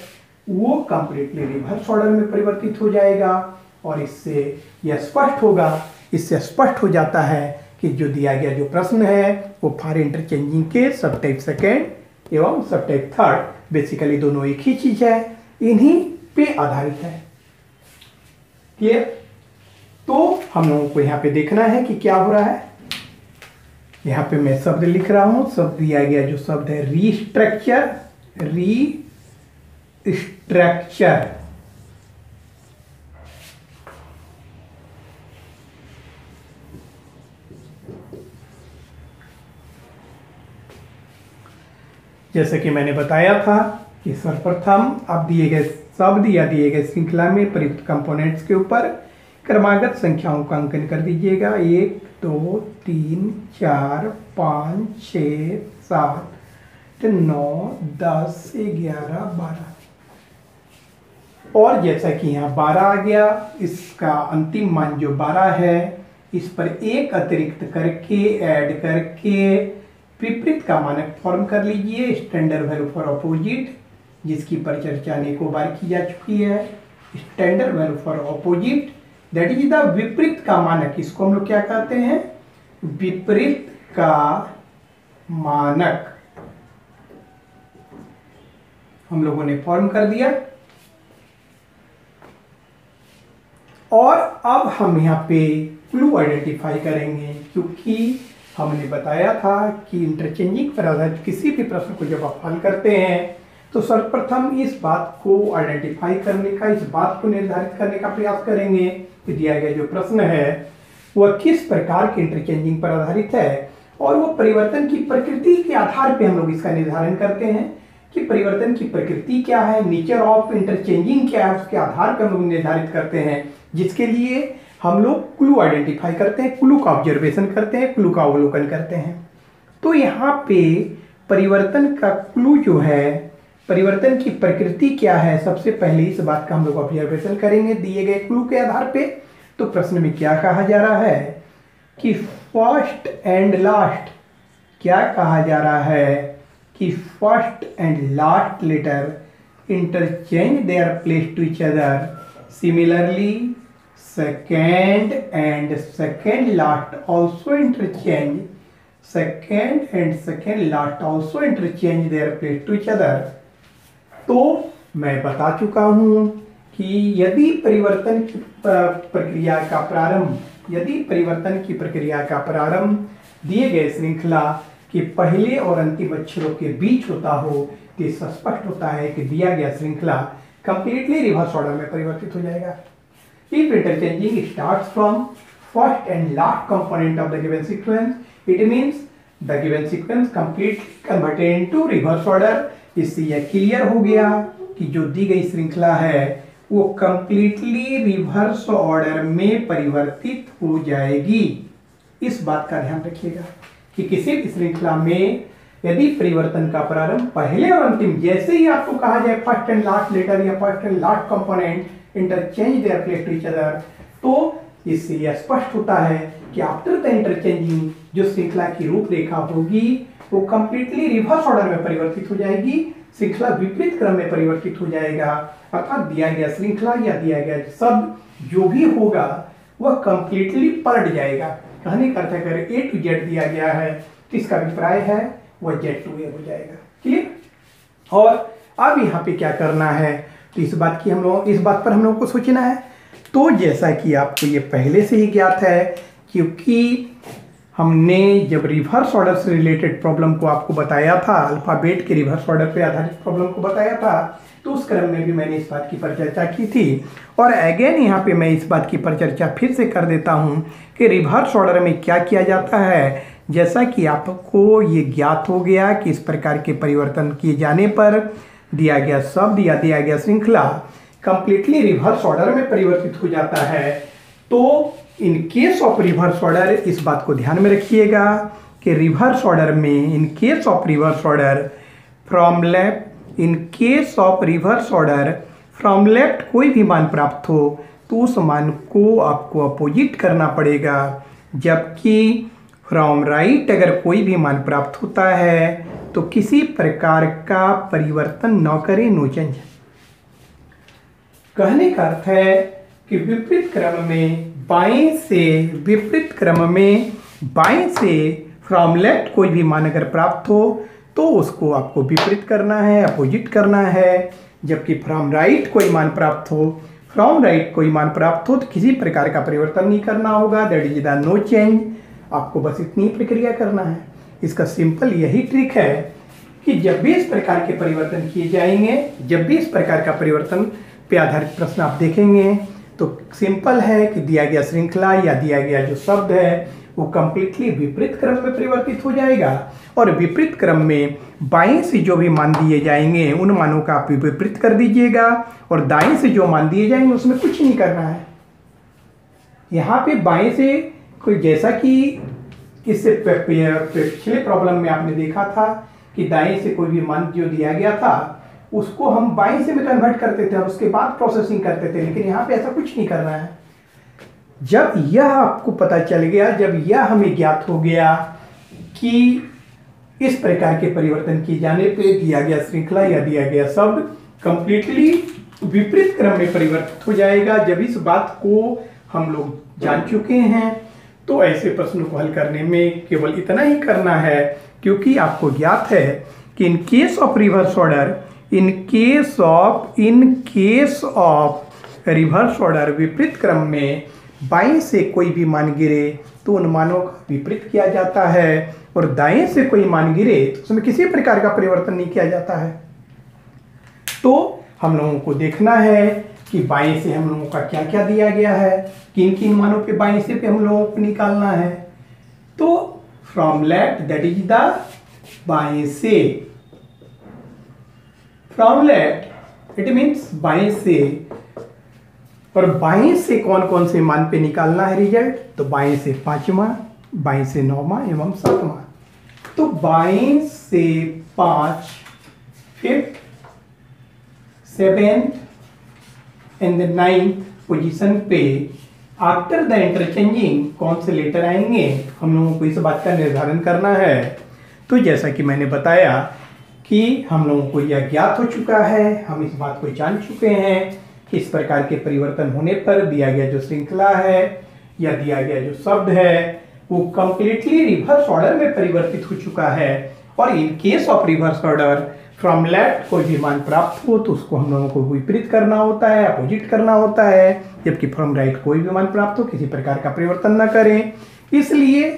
वो कंप्लीटली रिवर्स ऑर्डर में परिवर्तित हो जाएगा। और इससे यह स्पष्ट होगा, इससे स्पष्ट हो जाता है कि जो दिया गया जो प्रश्न है वो फॉर इंटरचेंजिंग के सब टाइप सेकेंड एवं सब टाइप थर्ड बेसिकली दोनों एक ही चीज है, इन्हीं पे आधारित है। क्लियर? तो हम लोगों को यहाँ पे देखना है कि क्या हो रहा है। यहाँ पे मैं शब्द लिख रहा हूं, शब्द दिया गया जो शब्द है रीस्ट्रक्चर, रीस्ट्रक्चर। जैसे कि मैंने बताया था कि सर्वप्रथम आप दिए गए शब्द या दिए गए श्रृंखला में प्रयुक्त कंपोनेंट्स के ऊपर क्रमागत संख्याओं का अंकन कर दीजिएगा। 1 2 3 4 5 6 7 9 10 11 12। और जैसा कि यहाँ 12 आ गया, इसका अंतिम मान जो 12 है, इस पर एक अतिरिक्त करके ऐड करके विपरीत का मानक फॉर्म कर लीजिए, स्टैंडर्ड वैल्यू फॉर ऑपोजिट, जिसकी परिचर्चा अनेकों बार की जा चुकी है। Standard value for opposite that is the विपरीत का मानक, इसको हम लोग क्या कहते हैं? विपरीत का मानक हम लोगों ने फॉर्म कर दिया। और अब हम यहाँ पे क्लू आइडेंटिफाई करेंगे, क्योंकि हमने बताया था कि इंटरचेंजिंग पर आधारित किसी भी प्रश्न को जब आप हल करते हैं तो सर्वप्रथम इस बात को आइडेंटिफाई करने का, इस बात को निर्धारित करने का प्रयास करेंगे कि दिया गया जो प्रश्न है वह किस प्रकार के इंटरचेंजिंग पर आधारित है, और वो परिवर्तन की प्रकृति के आधार पे हम लोग इसका निर्धारण करते हैं कि परिवर्तन की प्रकृति क्या है, नेचर ऑफ इंटरचेंजिंग क्या है, उसके आधार पर हम लोग निर्धारित करते हैं, जिसके लिए हम लोग क्लू आइडेंटिफाई करते हैं, क्लू का ऑब्जर्वेशन करते हैं, क्लू का अवलोकन करते हैं। तो यहाँ पे परिवर्तन का क्लू जो है, परिवर्तन की प्रकृति क्या है, सबसे पहले इस बात का हम लोग ऑब्जर्वेशन करेंगे दिए गए क्लू के आधार पे। तो प्रश्न में क्या कहा जा रहा है कि फर्स्ट एंड लास्ट, क्या कहा जा रहा है कि first and last letter interchange their place to each other, similarly second and second last also interchange, second and second last also interchange their place to each other। तो मैं बता चुका हूं कि यदि परिवर्तन की प्रक्रिया का प्रारंभ, यदि परिवर्तन की प्रक्रिया का प्रारंभ दिए गए श्रृंखला के पहले और अंतिम अक्षरों के बीच होता हो, तो इससे स्पष्ट होता है कि दिया गया श्रृंखला कंप्लीटली रिवर्स ऑर्डर में परिवर्तित हो जाएगा। If interchanging starts from first and last component of the given sequence, it means the given sequence completely converted into reverse order। इससे यह क्लियर हो गया कि जो दी गई श्रृंखला है वो कंप्लीटली रिवर्स ऑर्डर में परिवर्तित हो जाएगी। इस बात का ध्यान रखिएगा कि किसी भी श्रृंखला में यदि परिवर्तन का प्रारंभ पहले और अंतिम, जैसे ही आपको कहा जाए फर्स्ट एंड लास्ट लेटर या first and last component interchange their place to each other, तो इससे यह स्पष्ट होता है कि आफ्टर द इंटरचेंजिंग जो श्रृंखला की रूपरेखा होगी वो कंप्लीटली रिवर्स ऑर्डर में परिवर्तित हो जाएगी, श्रृंखला विपरीत क्रम में परिवर्तित हो जाएगा। अर्थात दिया गया श्रृंखला या दिया गया शब्द जो भी होगा वह कंप्लीटली पलट जाएगा। कहने का अर्थ है अगर A to Z दिया गया है तो इसका अभिप्राय है वह Z to A हो जाएगा। क्लियर? और अब यहाँ पे क्या करना है, तो इस बात पर हम लोगों को सोचना है। तो जैसा कि आपको ये पहले से ही ज्ञात है, क्योंकि हमने जब रिवर्स ऑर्डर से रिलेटेड प्रॉब्लम को आपको बताया था, अल्फाबेट के रिवर्स ऑर्डर पे आधारित प्रॉब्लम को बताया था, तो उस क्रम में भी मैंने इस बात की परिचर्चा की थी। और अगेन यहाँ पे मैं इस बात की परिचर्चा फिर से कर देता हूँ कि रिवर्स ऑर्डर में क्या किया जाता है। जैसा कि आपको ये ज्ञात हो गया कि इस प्रकार के परिवर्तन किए जाने पर दिया गया शब्द या दिया गया श्रृंखला कंप्लीटली रिवर्स ऑर्डर में परिवर्तित हो जाता है। तो इन केस ऑफ रिवर्स ऑर्डर इस बात को ध्यान में रखिएगा कि रिवर्स ऑर्डर में इन case of reverse order from left, in case of reverse order from left कोई भी मान प्राप्त हो तो उस मान को आपको अपोजिट करना पड़ेगा, जबकि फ्रॉम राइट अगर कोई भी मान प्राप्त होता है तो किसी प्रकार का परिवर्तन न करें, नो चेंज। कहने का अर्थ है कि विपरीत क्रम में बाएं से, विपरीत क्रम में बाएं से फ्रॉम लेफ्ट कोई भी मान अगर प्राप्त हो तो उसको आपको विपरीत करना है, अपोजिट करना है, जबकि फ्रॉम राइट कोई मान प्राप्त हो, फ्रॉम राइट कोई मान प्राप्त हो तो किसी प्रकार का परिवर्तन नहीं करना होगा, that is the no change. आपको बस इतनी प्रक्रिया करना है। इसका सिंपल यही ट्रिक है कि जब भी इस प्रकार के परिवर्तन किए जाएंगे, जब भी इस प्रकार का परिवर्तन पे आधारित प्रश्न आप देखेंगे तो सिंपल है कि दिया गया श्रृंखला या दिया गया जो शब्द है वो कंप्लीटली विपरीत क्रम में परिवर्तित हो जाएगा और विपरीत क्रम में बाएं से जो भी मान दिए जाएंगे उन मानों का आप विपरीत कर दीजिएगा और दाएं से जो मान दिए जाएंगे उसमें कुछ नहीं करना है। यहाँ पे बाएं से कोई, जैसा कि इससे पिछले प्रॉब्लम में आपने देखा था कि दाएं से कोई भी मान जो दिया गया था उसको हम बाएं से में कन्वर्ट करते थे और उसके बाद प्रोसेसिंग करते थे, लेकिन यहाँ पे ऐसा कुछ नहीं करना है। जब यह आपको पता चल गया, जब यह हमें ज्ञात हो गया कि इस प्रकार के परिवर्तन किए जाने पे दिया गया श्रृंखला या दिया गया शब्द कंप्लीटली विपरीत क्रम में परिवर्तित हो जाएगा, जब इस बात को हम लोग जान चुके हैं तो ऐसे प्रश्नों को हल करने में केवल इतना ही करना है, क्योंकि आपको ज्ञात है कि इन case of reverse order, in case of reverse order विपरीत क्रम में बाएं से कोई भी मान गिरे तो उन मानों का विपरीत किया जाता है और दाएं से कोई मान गिरे तो उसमें किसी प्रकार का परिवर्तन नहीं किया जाता है। तो हम लोगों को देखना है कि बाएं से हम लोगों का क्या क्या दिया गया है, किन किन मानों पे बाएं से पे हम लोगों को निकालना है। तो from left that is the बाएं से, फ्रॉम लेफ्ट इट मीन्स बाएं से, और बाएं से कौन कौन से मान पे निकालना है रिजल्ट, तो बाएं से 5वां, बाएं से 9वां एवं 7वां। तो बाएं से 5, 5th, 7th and the 9th position पे आफ्टर द इंटरचेंजिंग कौन से लेटर आएंगे हम लोगों को इस बात का निर्धारण करना है। तो जैसा कि मैंने बताया कि हम लोगों को यह ज्ञात हो चुका है, हम इस बात को जान चुके हैं कि इस प्रकार के परिवर्तन होने पर दिया गया जो श्रृंखला है या दिया गया जो शब्द है वो कंप्लीटली रिवर्स ऑर्डर में परिवर्तित हो चुका है। और इन case of reverse order from left कोई भी मान प्राप्त हो तो उसको हम लोगों को विपरीत करना होता है, अपोजिट करना होता है, जबकि फ्रॉम राइट कोई भी मान प्राप्त हो किसी प्रकार का परिवर्तन न करें, इसलिए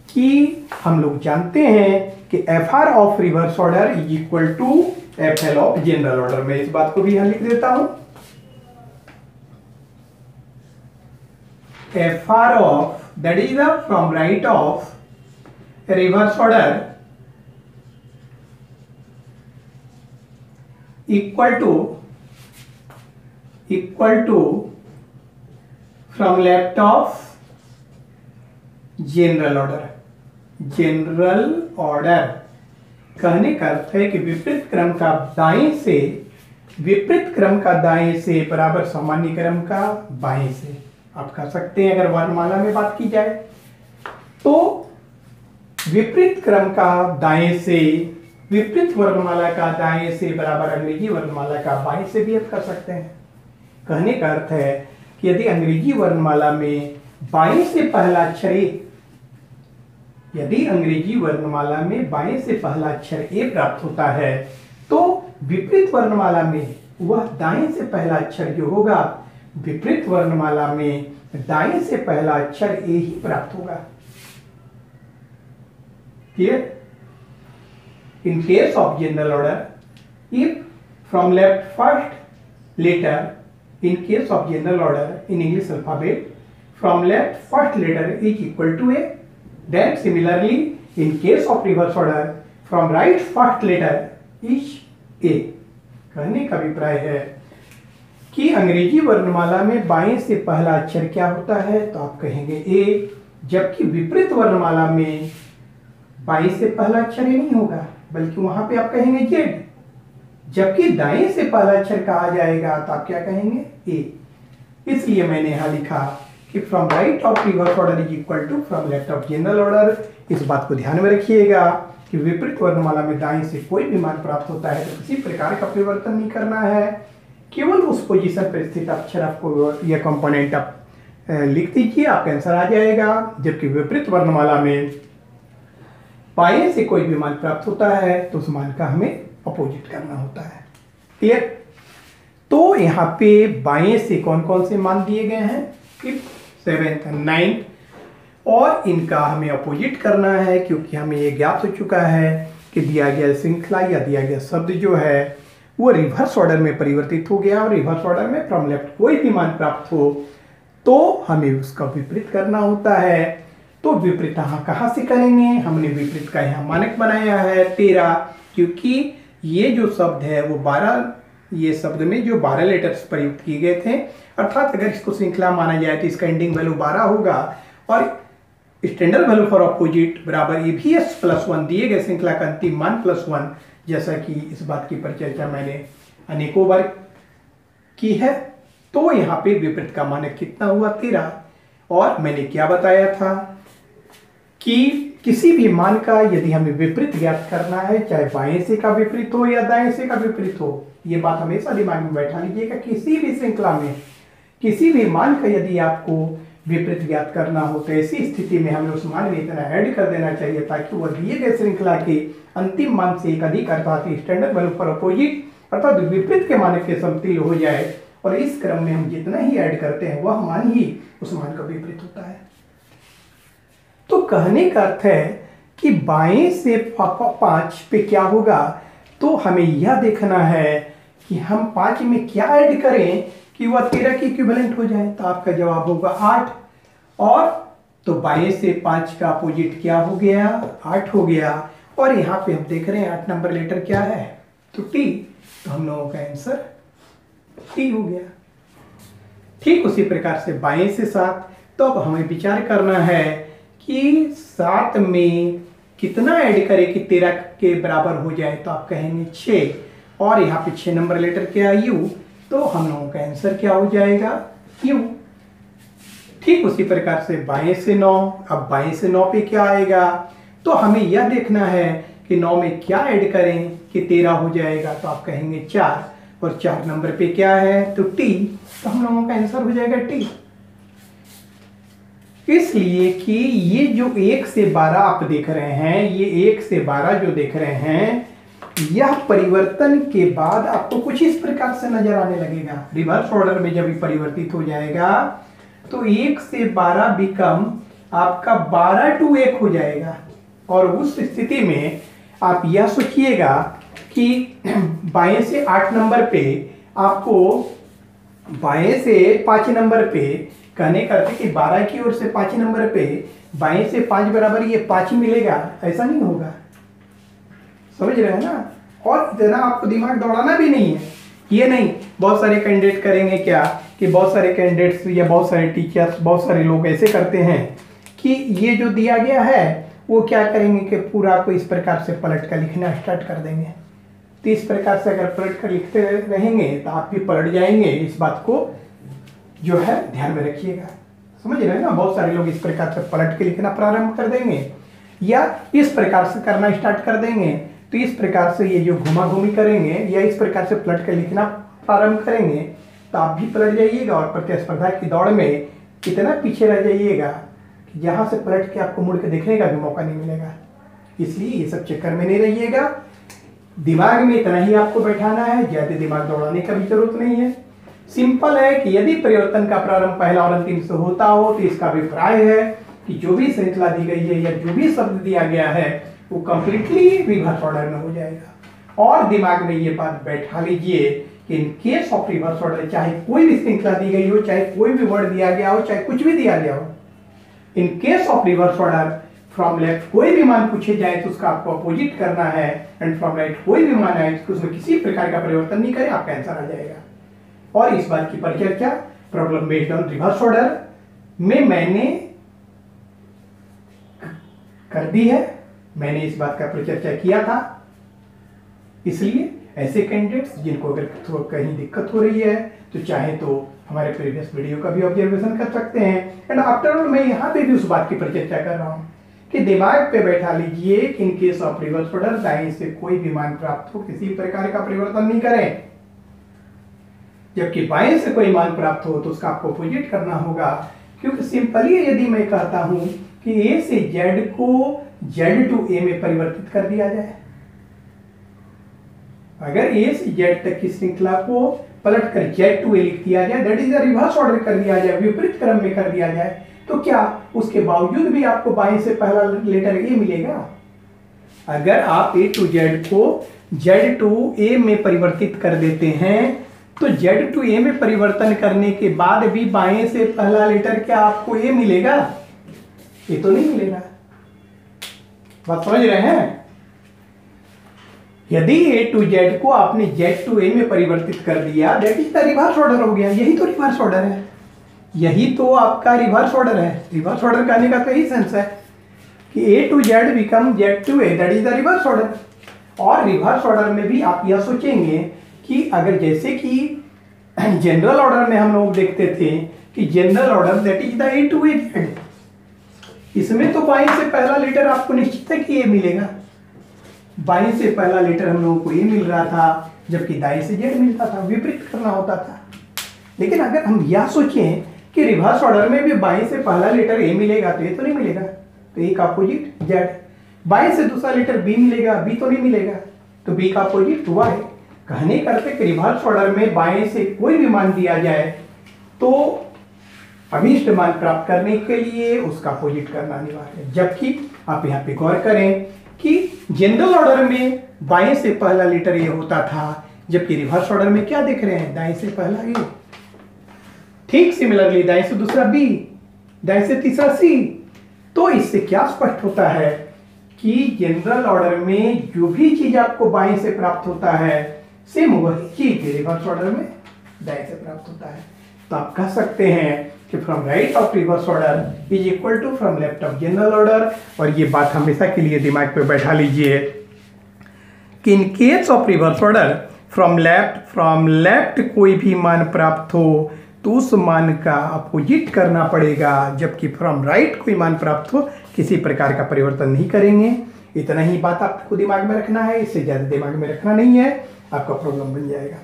कि हम लोग जानते हैं कि F R of reverse order is equal to F L of general order. मैं इस बात को भी यहां लिख देता हूं, F R of that is the from right of reverse order equal to from left of general order। General order कहने का अर्थ है कि विपरीत क्रम का दाएं से, विपरीत क्रम का दाएं से बराबर सामान्य क्रम का बाएं से। आप कह सकते हैं अगर वर्णमाला में बात की जाए तो विपरीत क्रम का दाएं से, विपरीत वर्णमाला का दाएं से बराबर अंग्रेजी वर्णमाला का बाएं से भी आप कर सकते हैं। कहने का अर्थ है कि यदि अंग्रेजी वर्णमाला में बाएं से पहला अक्षर ए, यदि अंग्रेजी वर्णमाला में बाएं से पहला अक्षर ए प्राप्त होता है, तो विपरीत वर्णमाला में वह दाएं से पहला अक्षर जो होगा, विपरीत वर्णमाला में दाएं से पहला अक्षर ए ही प्राप्त होगा। Clear? In case of general order, if from left first letter, in case of general order in English alphabet, from left first letter is equal to a, then similarly in case of reverse order from right first letter is a। कहने का अभिप्राय है कि अंग्रेजी वर्णमाला में बाएं से पहला अक्षर क्या होता है, तो आप कहेंगे ए, जबकि विपरीत वर्णमाला में बाएं से पहला अक्षर ए नहीं होगा, बल्कि वहां पे आप कहेंगे जेड, जबकि दाएं से पहला अक्षर कहा जाएगा तो आप क्या कहेंगे ए। इसलिए मैंने यहां लिखा कि from right of reverse order is equal to from left of general order. इस बात को ध्यान में रखिएगा कि विपरीत वर्णमाला में दाएं से कोई भी मान प्राप्त होता है तो किसी प्रकार का परिवर्तन नहीं करना है, केवल उस पोजीशन पर स्थित अक्षर आपको यह कंपोनेंट आप लिख दीजिए, आपका आंसर आ जाएगा। जबकि विपरीत वर्णमाला में बाएं से कोई भी मान प्राप्त होता है तो उस मान का हमें अपोजिट करना होता है। क्लियर? तो यहाँ पे बाएं से कौन कौन से मान दिए गए हैं, 5th 7th 9th, और इनका हमें अपोजिट करना है, क्योंकि हमें ये ज्ञात हो चुका है कि दिया गया श्रृंखला या दिया गया शब्द जो है वो रिवर्स ऑर्डर में परिवर्तित हो गया, और रिवर्स ऑर्डर में फ्रॉम लेफ्ट कोई भी मान प्राप्त हो तो हमें उसका विपरीत करना होता है। तो विपरीत कहाँ से करेंगे, हमने विपरीत का यहाँ मानक बनाया है 13, क्योंकि ये जो शब्द है वो 12, ये शब्द में जो 12 लेटर्स प्रयुक्त किए गए थे, अर्थात अगर इसको श्रृंखला माना जाए तो इसका एंडिंग वैल्यू 12 होगा, और स्टैंडर्ड वैल्यू फॉर अपोजिट बराबर EVS + 1 दिए गए श्रृंखला का अंतिम मान +1। जैसा कि इस बात की परिचर्चा मैंने अनेकों बार की है। तो यहाँ पे विपरीत का मानक कितना हुआ 13, और मैंने क्या बताया था कि किसी भी मान का यदि हमें विपरीत ज्ञात करना है, चाहे बाएं से का विपरीत हो या दाएं से का विपरीत हो, ये बात हमेशा दिमाग में बैठा लीजिएगा। किसी भी श्रृंखला में किसी भी मान का यदि आपको विपरीत ज्ञात करना हो तो ऐसी स्थिति में हमें उस मान में इतना ऐड कर देना चाहिए ताकि वह दिए गए श्रृंखला के अंतिम मान से एक अधिक अर्थात स्टैंडर्ड वैल्यू फॉर अपोजिट अर्थात विपरीत के मानक के समतुल्य हो जाए, और इस क्रम में हम जितना ही ऐड करते हैं वह मान ही उस मान का विपरीत होता है। तो कहने का अर्थ है कि बाएं से 5 पे क्या होगा, तो हमें यह देखना है कि हम 5 में क्या ऐड करें कि वह 13 की इक्विवेलेंट हो जाए। तो आपका जवाब होगा 8, और तो बाएं से 5 का अपोजिट क्या हो गया, 8 हो गया। और यहाँ पे हम देख रहे हैं 8 नंबर लेटर क्या है, तो टी, तो हम लोगों का आंसर टी हो गया। ठीक उसी प्रकार से बाएं से 7, तो अब हमें विचार करना है कि 7 में कितना ऐड करें कि 13 के बराबर हो जाए, तो आप कहेंगे 6, और यहाँ पे 6 नंबर लेटर क्या है यू, तो हम लोगों का आंसर क्या हो जाएगा यू। ठीक उसी प्रकार से बाएं से 9, अब बाएं से 9 पे क्या आएगा, तो हमें यह देखना है कि 9 में क्या ऐड करें कि 13 हो जाएगा, तो आप कहेंगे 4, और 4 नंबर पे क्या है तो टी, तो हम लोगों का आंसर हो जाएगा टी। इसलिए कि ये जो 1 से 12 आप देख रहे हैं, ये 1 से 12 जो देख रहे हैं, यह परिवर्तन के बाद आपको कुछ इस प्रकार से नजर आने लगेगा। रिवर्स ऑर्डर में जब ये परिवर्तित हो जाएगा तो 1 से 12 बिकम आपका 12 to 1 हो जाएगा, और उस स्थिति में आप यह सोचिएगा कि बाएं से 8 नंबर पे आपको बाएं से 5 नंबर पे कहने का अर्थ कि 12 की ओर से 5 नंबर पे बाएं से 5 बराबर ये 5 ही मिलेगा, ऐसा नहीं होगा। समझ रहे हैं ना? और इतना आपको दिमाग दौड़ाना भी नहीं है। ये नहीं बहुत सारे कैंडिडेट करेंगे क्या कि बहुत सारे कैंडिडेट्स या बहुत सारे टीचर्स, बहुत सारे लोग ऐसे करते हैं कि ये जो दिया गया है वो क्या करेंगे कि पूरा को इस प्रकार से पलट कर लिखना स्टार्ट कर देंगे। तो इस प्रकार से अगर पलट कर लिखते रहेंगे तो आप भी पलट जाएंगे। इस बात को जो है ध्यान में रखिएगा। समझ रहे हैं ना। बहुत सारे लोग इस प्रकार से पलट के लिखना प्रारंभ कर देंगे या इस प्रकार से करना स्टार्ट कर देंगे। तो इस प्रकार से ये जो घुमा घूमी करेंगे या इस प्रकार से पलट कर लिखना प्रारंभ करेंगे तो आप भी पलट जाइएगा और प्रतिस्पर्धा की दौड़ में इतना पीछे रह जाइएगा कि जहाँ से पलट के आपको मुड़ के देखने का भी मौका नहीं मिलेगा। इसलिए ये सब चक्कर में नहीं रहिएगा। दिमाग में इतना ही आपको बैठाना है, ज़्यादा दिमाग दौड़ाने का भी जरूरत नहीं है। सिंपल है कि यदि परिवर्तन का प्रारंभ पहला और अंतिम से होता हो तो इसका अभिप्राय है कि जो भी श्रृंखला दी गई है या जो भी शब्द दिया गया है वो कंप्लीटली रिवर्स ऑर्डर में हो जाएगा। और दिमाग में ये बात बैठा लीजिए कि इन केस ऑफ रिवर्स ऑर्डर चाहे कोई भी श्रृंखला दी गई हो, चाहे कोई भी वर्ड दिया गया हो, चाहे कुछ भी दिया गया हो, इन case of reverse order from left कोई भी मान पूछे जाए तो उसका आपको अपोजिट करना है एंड फ्रॉम राइट कोई भी मान आए तो उसमें किसी प्रकार का परिवर्तन नहीं करें, आपका आंसर आ जाएगा। और इस बात की परिचर्चा problem based on reverse order में मैंने कर दी है। मैंने इस बात का परिचर्चा किया था। इसलिए ऐसे कैंडिडेट्स जिनको अगर कहीं दिक्कत हो रही है तो चाहे तो हमारे प्रीवियस वीडियो का भी ऑब्जर्वेशन कर सकते हैं। एंड आफ्टर ऑल मैं यहाँ पे भी उस बात की परिचर्चा कर रहा हूँ कि दिमाग पे बैठा लीजिए कि इन केस ऑफ रिवर्स ऑर्डर दाएं से कोई भी मान प्राप्त हो किसी प्रकार का परिवर्तन नहीं करें, जबकि बाएं से कोई मान प्राप्त हो तो उसका आपको अपोजिट करना होगा। क्योंकि सिंपली यदि मैं कहता हूं कि ए से जेड को जेड टू ए में परिवर्तित कर दिया जाए, अगर ए से जेड तक की श्रृंखला को पलट कर जेड टू ए लिख दिया जाए, दैट इज रिवर्स ऑर्डर कर दिया जाए, विपरीत क्रम में कर दिया जाए, तो क्या उसके बावजूद भी आपको बाएं से पहला लेटर ए मिलेगा? अगर आप ए टू जेड को जेड टू ए में परिवर्तित कर देते हैं तो जेड टू ए में परिवर्तन करने के बाद भी बाएं से पहला लेटर क्या आपको ए मिलेगा? ये तो नहीं मिलेगा। बात समझ रहे हैं? यदि ए टू जेड को आपने जेड टू ए में परिवर्तित कर दिया, that is the reverse order हो गया। यही तो रिवर्स ऑर्डर है, यही तो आपका रिवर्स ऑर्डर है। रिवर्स ऑर्डर करने का तो यही सेंस है कि A to Z become Z to A, that is the reverse order. और रिवर्स ऑर्डर में भी आप यह सोचेंगे कि अगर जैसे कि जनरल ऑर्डर में हम लोग देखते थे कि general order that is the A to A Z, इसमें तो बाएं से पहला लेटर आपको निश्चित है कि ए मिलेगा। बाएं से पहला लेटर हम लोगों को ए मिल रहा था जबकि दाएं से जेड मिलता था, विपरीत करना होता था। लेकिन अगर हम यह सोचें कि रिवर्स ऑर्डर में भी बाएं से पहला लेटर ए मिलेगा तो ए तो नहीं मिलेगा, तो ए का अपोजिट जेड। बाएं से दूसरा लेटर बी मिलेगा, बी तो नहीं मिलेगा, तो बी का अपोजिट वाई। कहने करते कि रिवर्स ऑर्डर में बाएं से कोई भी मान दिया जाए तो अभीष्ट मान प्राप्त करने के लिए उसका अपोजिट करना अनिवार्य है। जबकि आप यहाँ पे गौर करें कि जनरल ऑर्डर में बाएं से पहला लेटर ए होता था, जबकि रिवर्स ऑर्डर में क्या देख रहे हैं? दाएं से पहला ए। ठीक सिमिलरली दाएं से दूसरा बी, दाएं से तीसरा सी। तो इससे क्या स्पष्ट होता है कि जनरल ऑर्डर में जो भी चीज आपको बाएं से प्राप्त होता है सेम वही चीज रिवर्स ऑर्डर में दाएं से प्राप्त होता है। तो आप कह सकते हैं कि from right of reverse order is equal to from left of general order. और ये बात हमेशा के लिए दिमाग पे बैठा लीजिए कि इन case of reverse order from left कोई भी मान प्राप्त हो तो उस मान का अपोजिट करना पड़ेगा, जबकि फ्रॉम राइट कोई मान प्राप्त हो किसी प्रकार का परिवर्तन नहीं करेंगे। इतना ही बात आपको दिमाग में रखना है, इससे ज्यादा दिमाग में रखना नहीं है, आपका प्रॉब्लम बन जाएगा।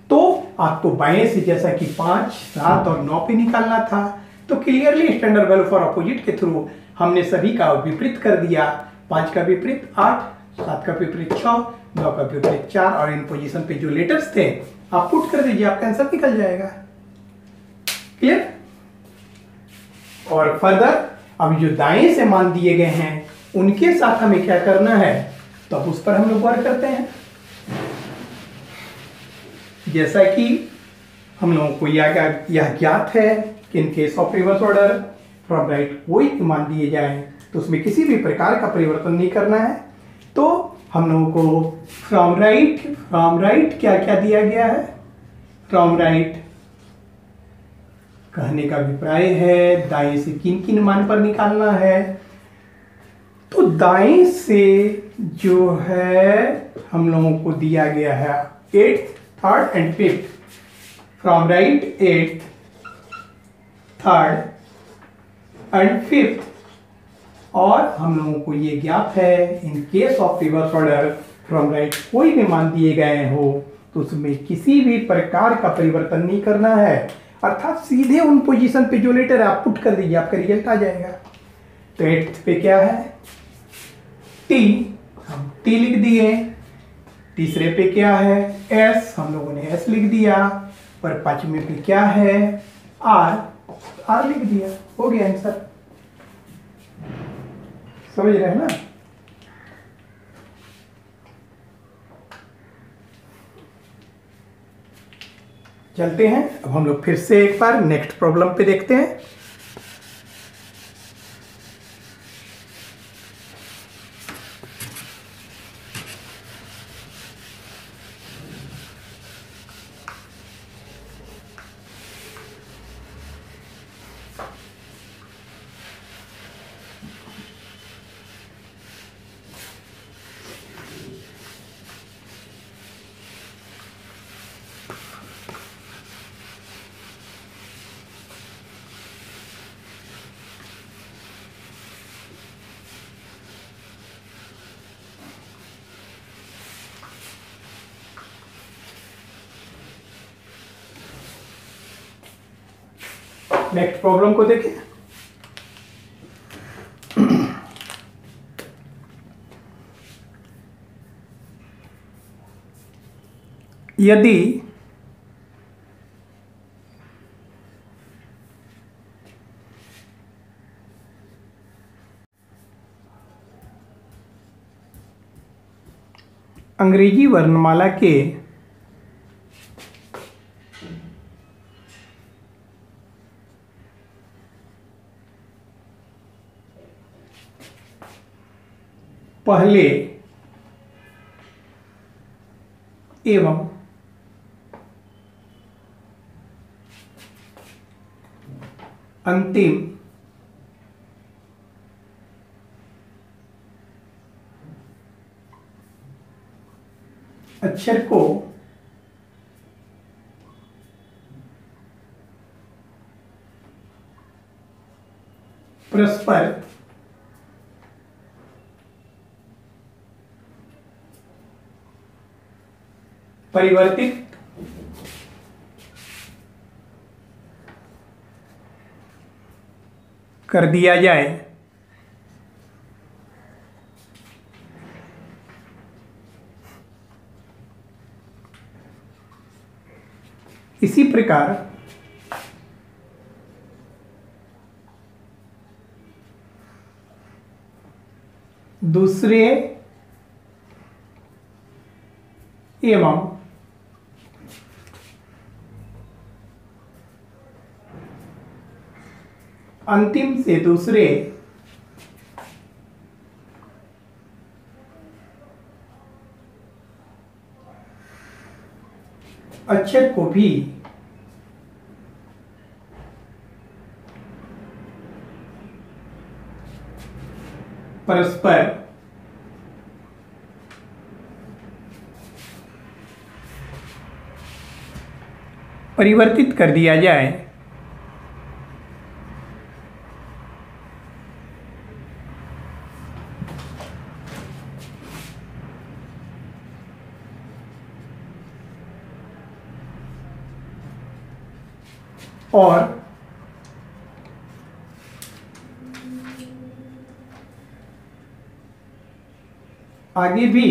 तो आपको बाएं से जैसा कि 5, 7 और 9 पे निकालना था, तो clearly standard value for opposite के थ्रू हमने सभी का विपरीत कर दिया। 5 का विपरीत 8, 7 का विपरीत 6, 9 का विपरीत 4 और इन पोजीशन पे जो लेटर्स थे आप पुट कर दीजिए, आपका आंसर निकल जाएगा। क्लियर? और फर्दर अब जो दाएं से मान दिए गए हैं उनके साथ हमें क्या करना है, तो अब उस पर हम लोग गौर करते हैं। जैसा कि हम लोगों को यह ज्ञात है कि इन case of reverse order from right कोई भी मान दिए जाए तो उसमें किसी भी प्रकार का परिवर्तन नहीं करना है। तो हम लोगों को फ्रॉम राइट क्या क्या दिया गया है? फ्रॉम राइट कहने का अभिप्राय है दाएं से किन किन मान पर निकालना है। तो दाएं से जो है हम लोगों को दिया गया है 8th, 3rd and 5th। From right 8th, 3rd and fifth, और हम लोगों को ये ज्ञात है इन case of reverse order from right कोई भी मान दिए गए हो तो उसमें किसी भी प्रकार का परिवर्तन नहीं करना है, अर्थात सीधे उन पोजीशन पे जो लेटर आप पुट कर दीजिए, आपका रिजल्ट आ जाएगा। तो एट्थ पे क्या है, टी, हम टी लिख दिए। तीसरे पे क्या है, एस, हम लोगों ने एस लिख दिया। और पांचवें पे क्या है, आर, आर लिख दिया। हो गया आंसर, समझ रहे हैं ना। चलते हैं अब हम लोग फिर से एक बार नेक्स्ट प्रॉब्लम पे देखते हैं। नेक्स्ट प्रॉब्लम को देखें। यदि अंग्रेजी वर्णमाला के पहले एवं अंतिम अक्षर को परस्पर परिवर्तित कर दिया जाए, इसी प्रकार दूसरे एवं अंतिम से दूसरे अक्षर को भी परस्पर परिवर्तित कर दिया जाए, और आगे भी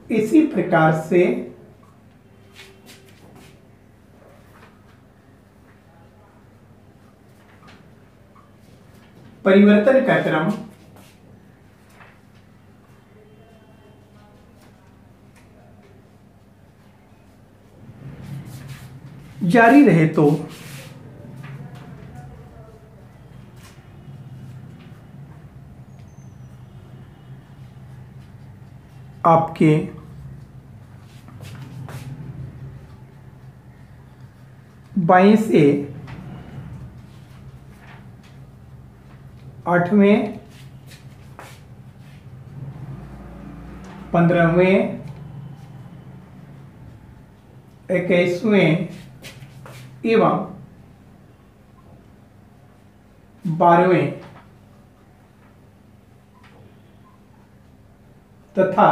इसी प्रकार से परिवर्तन का क्रम जारी रहे तो आपके बाईं से 8वें 15वें 21वें एवं 12वें तथा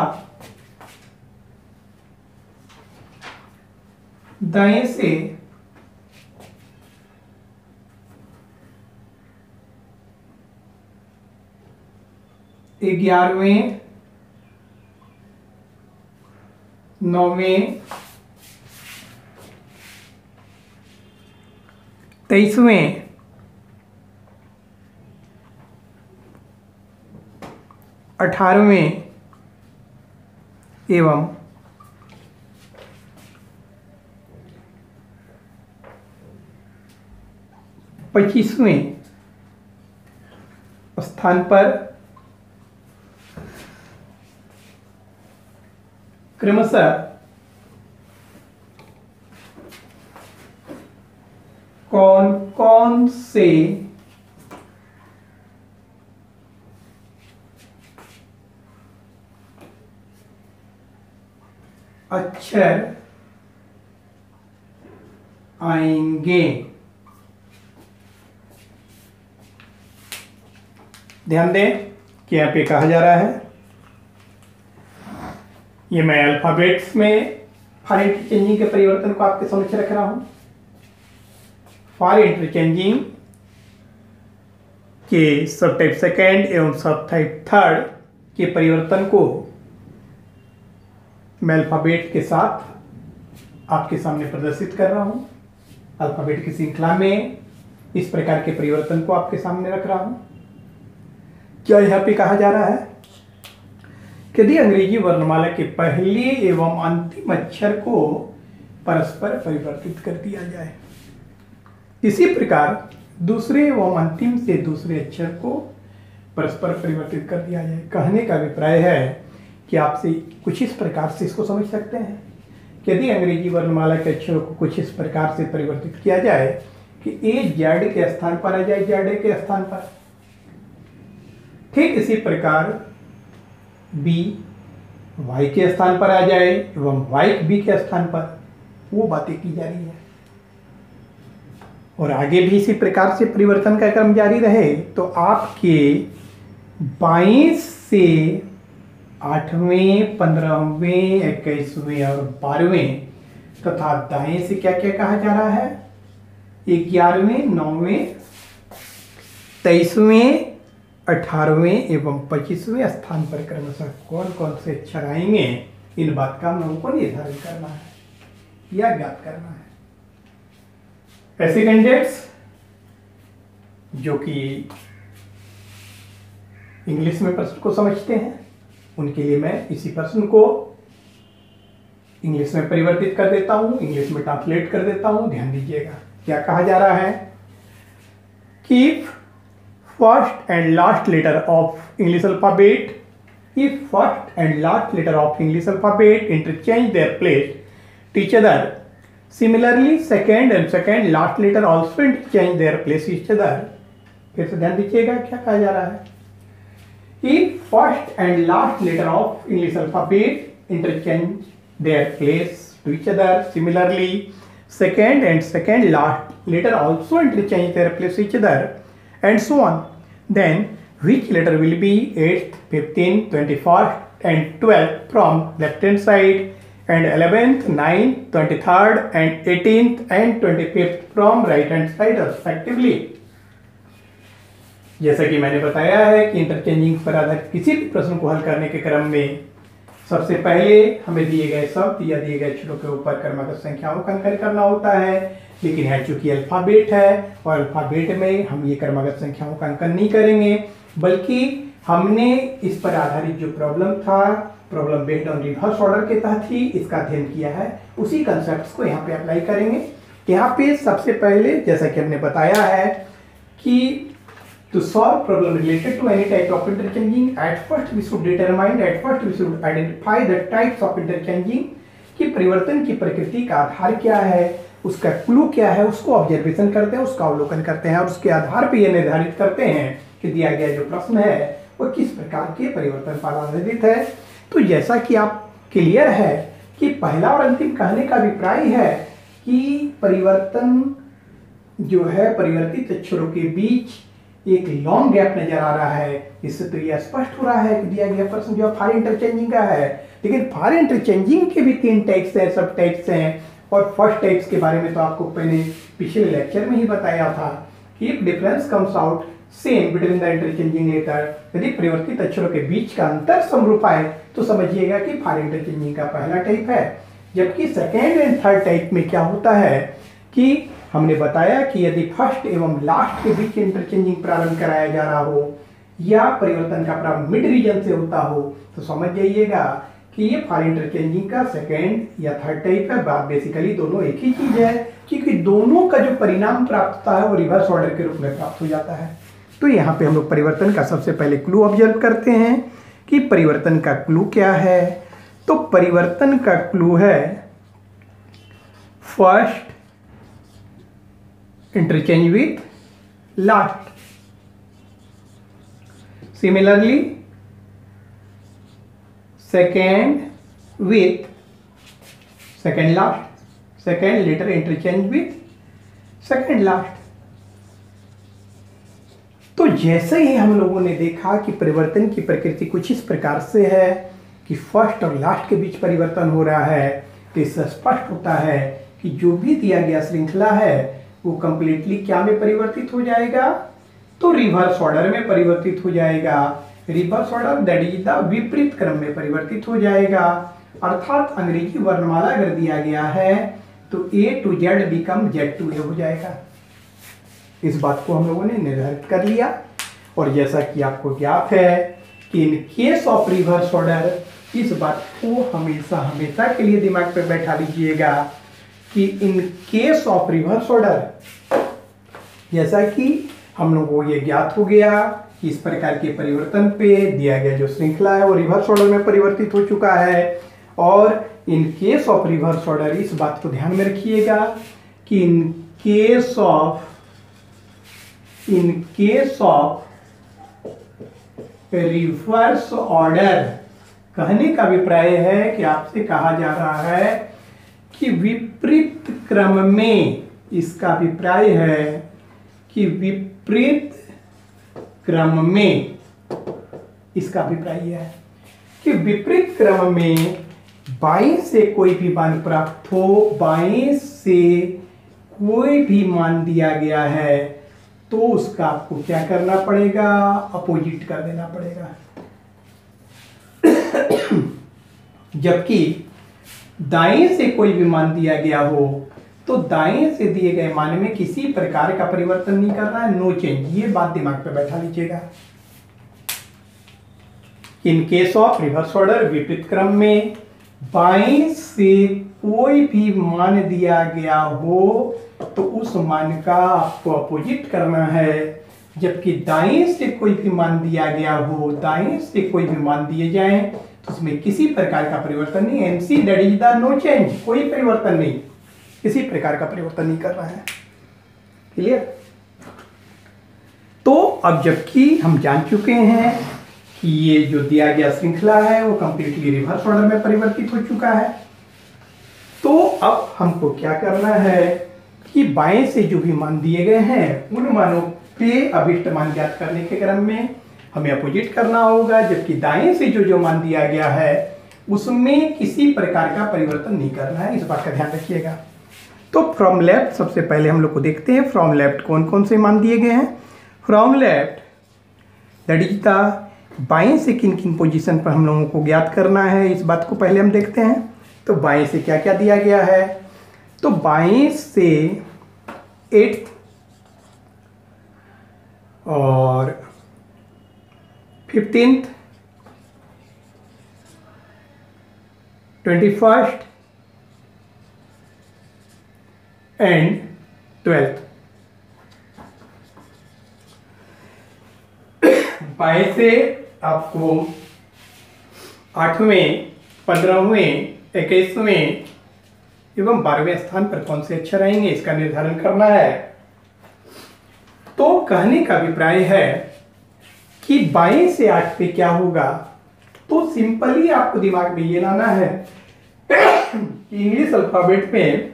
दाएं से 11वें 9वें 23वें 18वें एवं 25वें स्थान पर क्रमशः कौन कौन से अक्षर आएंगे। ध्यान दें कि यहाँ पे कहा जा रहा है, ये मैं अल्फाबेट्स में फॉर इंटरचेंजिंग के परिवर्तन को आपके समक्ष रख रहा हूं। फॉर इंटरचेंजिंग के सब टाइप सेकेंड एवं सब टाइप थर्ड के परिवर्तन को मैं अल्फाबेट के साथ आपके सामने प्रदर्शित कर रहा हूं। अल्फाबेट की श्रृंखला में इस प्रकार के परिवर्तन को आपके सामने रख रहा हूं। क्या यहाँ पे कहा जा रहा है, यदि अंग्रेजी वर्णमाला के पहले एवं अंतिम अक्षर को परस्पर परिवर्तित कर दिया जाए, इसी प्रकार दूसरे एवं अंतिम से दूसरे अक्षर को परस्पर परिवर्तित कर दिया जाए। कहने का अभिप्राय है कि आपसे कुछ इस प्रकार से इसको समझ सकते हैं कि यदि अंग्रेजी वर्णमाला के अक्षरों को कुछ इस प्रकार से परिवर्तित किया जाए कि ए जेड के स्थान पर आ जाए जेड के स्थान पर, ठीक इसी प्रकार बी वाई के स्थान पर आ जाए एवं वाई बी के स्थान पर, वो बातें की जा रही है। और आगे भी इसी प्रकार से परिवर्तन का क्रम जारी रहे तो आपके 22 से 8वें 15वें 21वें और 12वें तथा दाएं से क्या क्या कहा जा रहा है, 11वें 9वें 23वें 18वें एवं 25वें स्थान पर क्रमशः कौन कौन से अक्षर आएंगे, इन बात का हम लोगों को निर्धारित करना है या ज्ञात करना है। ऐसे कैंडिडेट्स जो कि इंग्लिश में प्रश्न को समझते हैं, उनके लिए मैं इसी प्रश्न को इंग्लिश में परिवर्तित कर देता हूं, इंग्लिश में ट्रांसलेट कर देता हूं। ध्यान दीजिएगा क्या कहा जा रहा है कि first and last letter of English alphabet, if first and last letter of English alphabet interchange their place to each other, similarly second and second last letter also interchange their place each other। फिर से ध्यान दीजिएगा क्या कहा जा रहा है, if first and last letter of English alphabet interchange their place to each other, similarly second and second last letter also interchange their place each other, and so on, then which letter will be 8th, 15th, 21st and 12th from left hand side, and 11th, 9th, 23rd and 18th and 25th from right hand side respectively। जैसा कि मैंने बताया है कि इंटरचेंजिंग पर आधारित किसी भी प्रश्न को हल करने के क्रम में सबसे पहले हमें दिए गए शब्द या दिए गए अक्षरों के ऊपर क्रमागत संख्याओं का अंकन करना होता है। लेकिन यह चूंकि अल्फाबेट है और अल्फाबेट में हम ये क्रमागत संख्याओं का अंकन नहीं करेंगे, बल्कि हमने इस पर आधारित जो प्रॉब्लम था, problem based on reverse order के तहत ही इसका अध्ययन किया है, उसी कंसेप्ट को यहाँ पे अप्लाई करेंगे। यहाँ पे सबसे पहले जैसा कि हमने बताया है कि to solve problem related to any type of interchanging, at first we should identify the types of interchanging, कि परिवर्तन की प्रकृति का आधार क्या है, उसका क्लू क्या है, उसको ऑब्जर्वेशन करते हैं, उसका अवलोकन करते हैं और उसके आधार पर यह निर्धारित करते हैं कि दिया गया जो प्रश्न है वो किस प्रकार के परिवर्तन पर आधारित है। तो जैसा कि आप क्लियर है कि पहला और अंतिम कहने का अभिप्राय है कि परिवर्तन जो है परिवर्तित अक्षरों के बीच एक लॉन्ग गैप नजर आ रहा है। इससे तो यह स्पष्ट हो रहा है कि दिया गया प्रश्न जो फार इंटरचेंजिंग का है। लेकिन फार इंटरचेंजिंग के भी 3 टाइप्स हैं, सब टाइप्स हैं। और फर्स्ट टाइप्स के बारे में तो आपको मैंने पिछले लेक्चर में ही बताया था कि if difference comes out same between the interchanging letter, यदि परिवर्तित अक्षरों के बीच का अंतर समरूप आए तो समझिएगा कि फार इंटरचेंजिंग का पहला टाइप है। जबकि सेकेंड एंड थर्ड टाइप में क्या होता है कि हमने बताया कि यदि फर्स्ट एवं लास्ट के बीच इंटरचेंजिंग प्रारंभ कराया जा रहा हो या परिवर्तन का प्रारंभ मिड रीजन से होता हो तो समझ जाइएगा कि ये फार इंटरचेंजिंग का सेकेंड या थर्ड टाइप है। बात बेसिकली दोनों एक ही चीज है, क्योंकि दोनों का जो परिणाम प्राप्त होता है वो रिवर्स ऑर्डर के रूप में प्राप्त हो जाता है। तो यहाँ पे हम लोग परिवर्तन का सबसे पहले क्लू ऑब्जर्व करते हैं कि परिवर्तन का क्लू क्या है। तो परिवर्तन का क्लू है first interchange with last. Similarly, second with second last, second letter interchange with second last. तो जैसे ही हम लोगों ने देखा कि परिवर्तन की प्रकृति कुछ इस प्रकार से है कि फर्स्ट और लास्ट के बीच परिवर्तन हो रहा है, तो इससे स्पष्ट होता है कि जो भी दिया गया श्रृंखला है वो कंप्लीटली क्या में परिवर्तित हो जाएगा, तो रिवर्स ऑर्डर में परिवर्तित हो जाएगा। Reverse order that is the विपरीत क्रम में परिवर्तित हो जाएगा। अर्थात अंग्रेजी वर्णमाला अगर दिया गया है तो A to Z become Z to A हो जाएगा। इस बात को हम लोगों ने निर्धारित कर लिया। और जैसा कि आपको ज्ञात है कि इन केस ऑफ रिवर्स ऑर्डर, इस बात को हमेशा हमेशा के लिए दिमाग पे बैठा लीजिएगा कि इन केस ऑफ रिवर्स ऑर्डर, जैसा कि हम लोगों को ये ज्ञात हो गया कि इस प्रकार के परिवर्तन पे दिया गया जो श्रृंखला है वो रिवर्स ऑर्डर में परिवर्तित हो चुका है। और इन केस ऑफ रिवर्स ऑर्डर, इस बात को ध्यान में रखिएगा कि इन केस ऑफ रिवर्स ऑर्डर, कहने का अभिप्राय है कि आपसे कहा जा रहा है कि विपरीत क्रम में, इसका अभिप्राय है कि विपरीत क्रम में, इसका अभिप्राय है कि विपरीत क्रम में बाएं से कोई भी मान प्राप्त हो, बाएं से कोई भी मान दिया गया है तो उसका आपको क्या करना पड़ेगा, अपोजिट कर देना पड़ेगा। जबकि दाएं से कोई भी मान दिया गया हो तो दाएं से दिए गए मान में किसी प्रकार का परिवर्तन नहीं करना है, नो चेंज। ये बात दिमाग पे बैठा लीजिएगा। इन केस ऑफ रिवर्स ऑर्डर, विपरीत क्रम में बाएं से कोई भी मान दिया गया हो तो उस मान का आपको अपोजिट करना है। जबकि दाएं से कोई भी मान दिया गया हो, दाएं से कोई भी मान दिए जाएं तो उसमें किसी प्रकार का परिवर्तन नहीं। MC that is the no change, कोई परिवर्तन नहीं, किसी प्रकार का परिवर्तन नहीं करना है। क्लियर? तो अब जबकि हम जान चुके हैं कि ये जो दिया गया श्रृंखला है वो कंप्लीटली रिवर्स ऑर्डर में परिवर्तित हो चुका है, तो अब हमको क्या करना है कि बाएं से जो भी मान दिए गए हैं उन मानों पे अभिष्ट मान ज्ञात करने के क्रम में हमें अपोजिट करना होगा। जबकि दाएं से जो मान दिया गया है उसमें किसी प्रकार का परिवर्तन नहीं करना है, इस बात का ध्यान रखिएगा। तो फ्रॉम लेफ्ट सबसे पहले हम लोग को देखते हैं फ्रॉम लेफ्ट कौन कौन से मान दिए गए हैं। From left that is the, बाएं से किन किन पोजीशन पर हम लोगों को ज्ञात करना है, इस बात को पहले हम देखते हैं। तो बाएं से क्या क्या दिया गया है, तो बाएं से 8th और 15th, 21st एंड 12th। बाएं से आपको 8वें, 15वें, 21वें एवं 12वें स्थान पर कौन से अक्षर आएंगे इसका निर्धारण करना है। तो कहने का अभिप्राय है कि बाएं से 8 पे क्या होगा, तो सिंपली आपको दिमाग में ये लाना है कि इंग्लिश अल्फाबेट में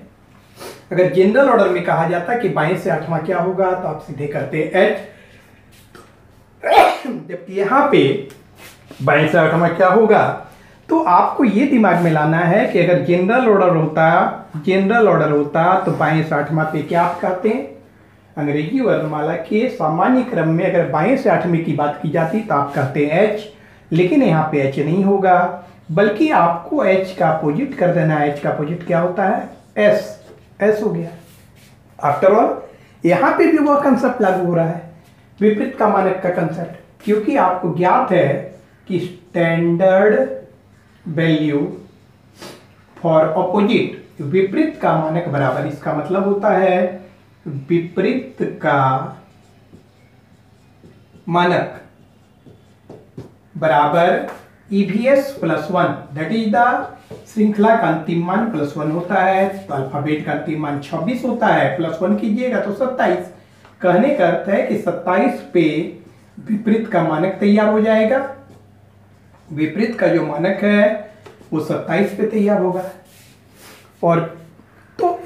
अगर जनरल ऑर्डर में कहा जाता है कि बाएं से 8वां क्या होगा तो आप सीधे करते H, जबकि यहाँ पे बाएं से आठवां क्या होगा। तो आपको ये दिमाग में लाना है कि अगर जनरल ऑर्डर होता तो बाएं से आठवां पे क्या आप कहते हैं, अंग्रेजी वर्णमाला के सामान्य क्रम में अगर बाएं से आठवीं की बात की जाती तो आप कहते हैं एच, लेकिन यहाँ पे एच नहीं होगा, बल्कि आपको एच का अपोजिट कर देना है। एच का अपोजिट क्या होता है, एस, एस हो गया। आफ्टर ऑल यहाँ पे भी वह कंसेप्ट लागू हो रहा है, विपरीत का मानक का कंसेप्ट, क्योंकि आपको ज्ञात है कि स्टैंडर्ड वैल्यू फॉर ऑपोजिट, विपरीत का मानक बराबर, इसका मतलब होता है विपरीत का मानक बराबर EVS plus 1, that is the श्रृंखला का अंतिम मान प्लस 1 होता है। तो अल्फाबेट का अंतिम मान 26 होता है, प्लस 1 कीजिएगा तो 27। कहने का अर्थ है कि 27 पे विपरीत का मानक तैयार हो जाएगा। विपरीत का जो मानक है वो 27 पे तैयार होगा। और तो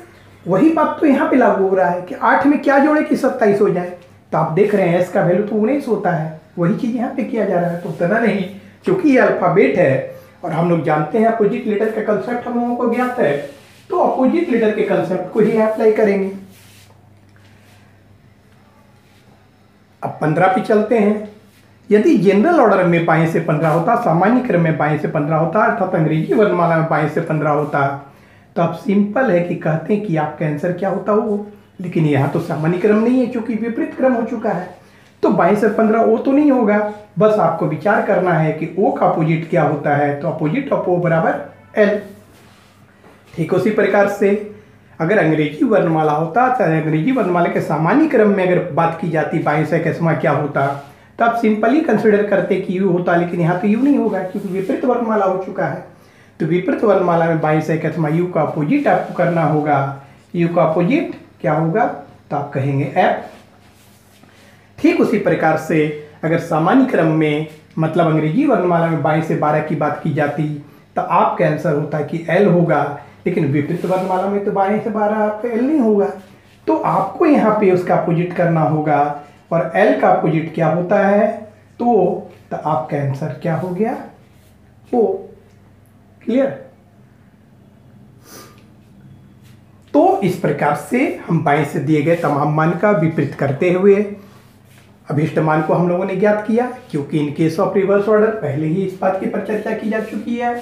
वही बात तो यहाँ पे लागू हो रहा है कि 8 में क्या जोड़े कि 27 हो जाए। तो आप देख रहे हैं एस का वैल्यू तो 19 होता है, वही चीज यहाँ पे किया जा रहा है। तो उतना नहीं, क्योंकि ये अल्फाबेट है और हम लोग जानते हैं अपोजिट लेटर का कंसेप्ट हम लोगों को ज्ञात है, तो अपोजिट लेटर के कंसेप्ट को ही अप्लाई करेंगे। अब 15 पे चलते हैं। यदि जनरल ऑर्डर में बाएं से 15 होता, सामान्य क्रम में बाएं से 15 होता, अर्थात अंग्रेजी वर्णमाला में बाएं से 15 होता, तो अब सिंपल है कि कहते हैं कि आपका आंसर क्या होता वो। लेकिन यहाँ तो सामान्य क्रम नहीं है, क्योंकि विपरीत क्रम हो चुका है। तो बाएं से 15 ओ तो नहीं होगा, बस आपको विचार करना है कि ओ का अपोजिट क्या होता है। तो अपोजिट ऑफ ओ बराबर एल। ठीक उसी प्रकार से अगर अंग्रेजी वर्णमाला होता, तो अंग्रेजी वर्णमाला के सामान्य क्रम में अगर बात की जाती बाएं से कैसमा क्या होता, तो आप सिंपली कंसिडर करते कि यू होता, लेकिन यहाँ तो यू नहीं होगा, क्योंकि विपरीत वर्णमाला हो चुका है। तो विपरीत वर्णमाला में बाएं से कैसमा यू का अपोजिट आपको करना होगा। यू का अपोजिट क्या होगा, तो आप कहेंगे एफ। ठीक उसी प्रकार से अगर सामान्य क्रम में मतलब अंग्रेजी वर्णमाला में बाएं से 12 की बात की जाती, तो आपका आंसर होता कि एल होगा। लेकिन विपरीत वर्णमाला में तो बाएं से 12 आपका एल नहीं होगा, तो आपको यहाँ पे उसका अपोजिट करना होगा। और एल का अपोजिट क्या होता है, तो आपका आंसर क्या हो गया, ओ। क्लियर। तो इस प्रकार से हम बाएं से दिए गए तमाम मान का विपरीत करते हुए अभीष्ट मान को हम लोगों ने ज्ञात किया। क्योंकि इन केस ऑफ रिवर्स ऑर्डर पहले ही इस बात के पर चर्चा की जा चुकी है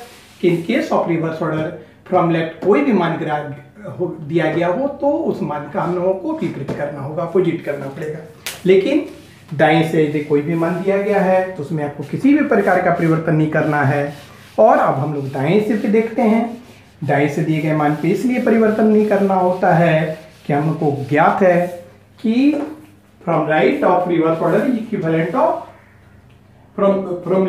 कि इन case of reverse order from left कोई भी मान दिया गया हो तो उस मान का हम लोगों को विपरीत करना होगा, अपोजिट करना पड़ेगा। लेकिन दाएं से यदि कोई भी मान दिया गया है तो उसमें आपको किसी भी प्रकार का परिवर्तन नहीं करना है। और अब हम लोग दाएं से भी देखते हैं। दाएं से दिए गए मान पे इसलिए परिवर्तन नहीं करना होता है कि हमको ज्ञात है कि from right of reverse order is equivalent of from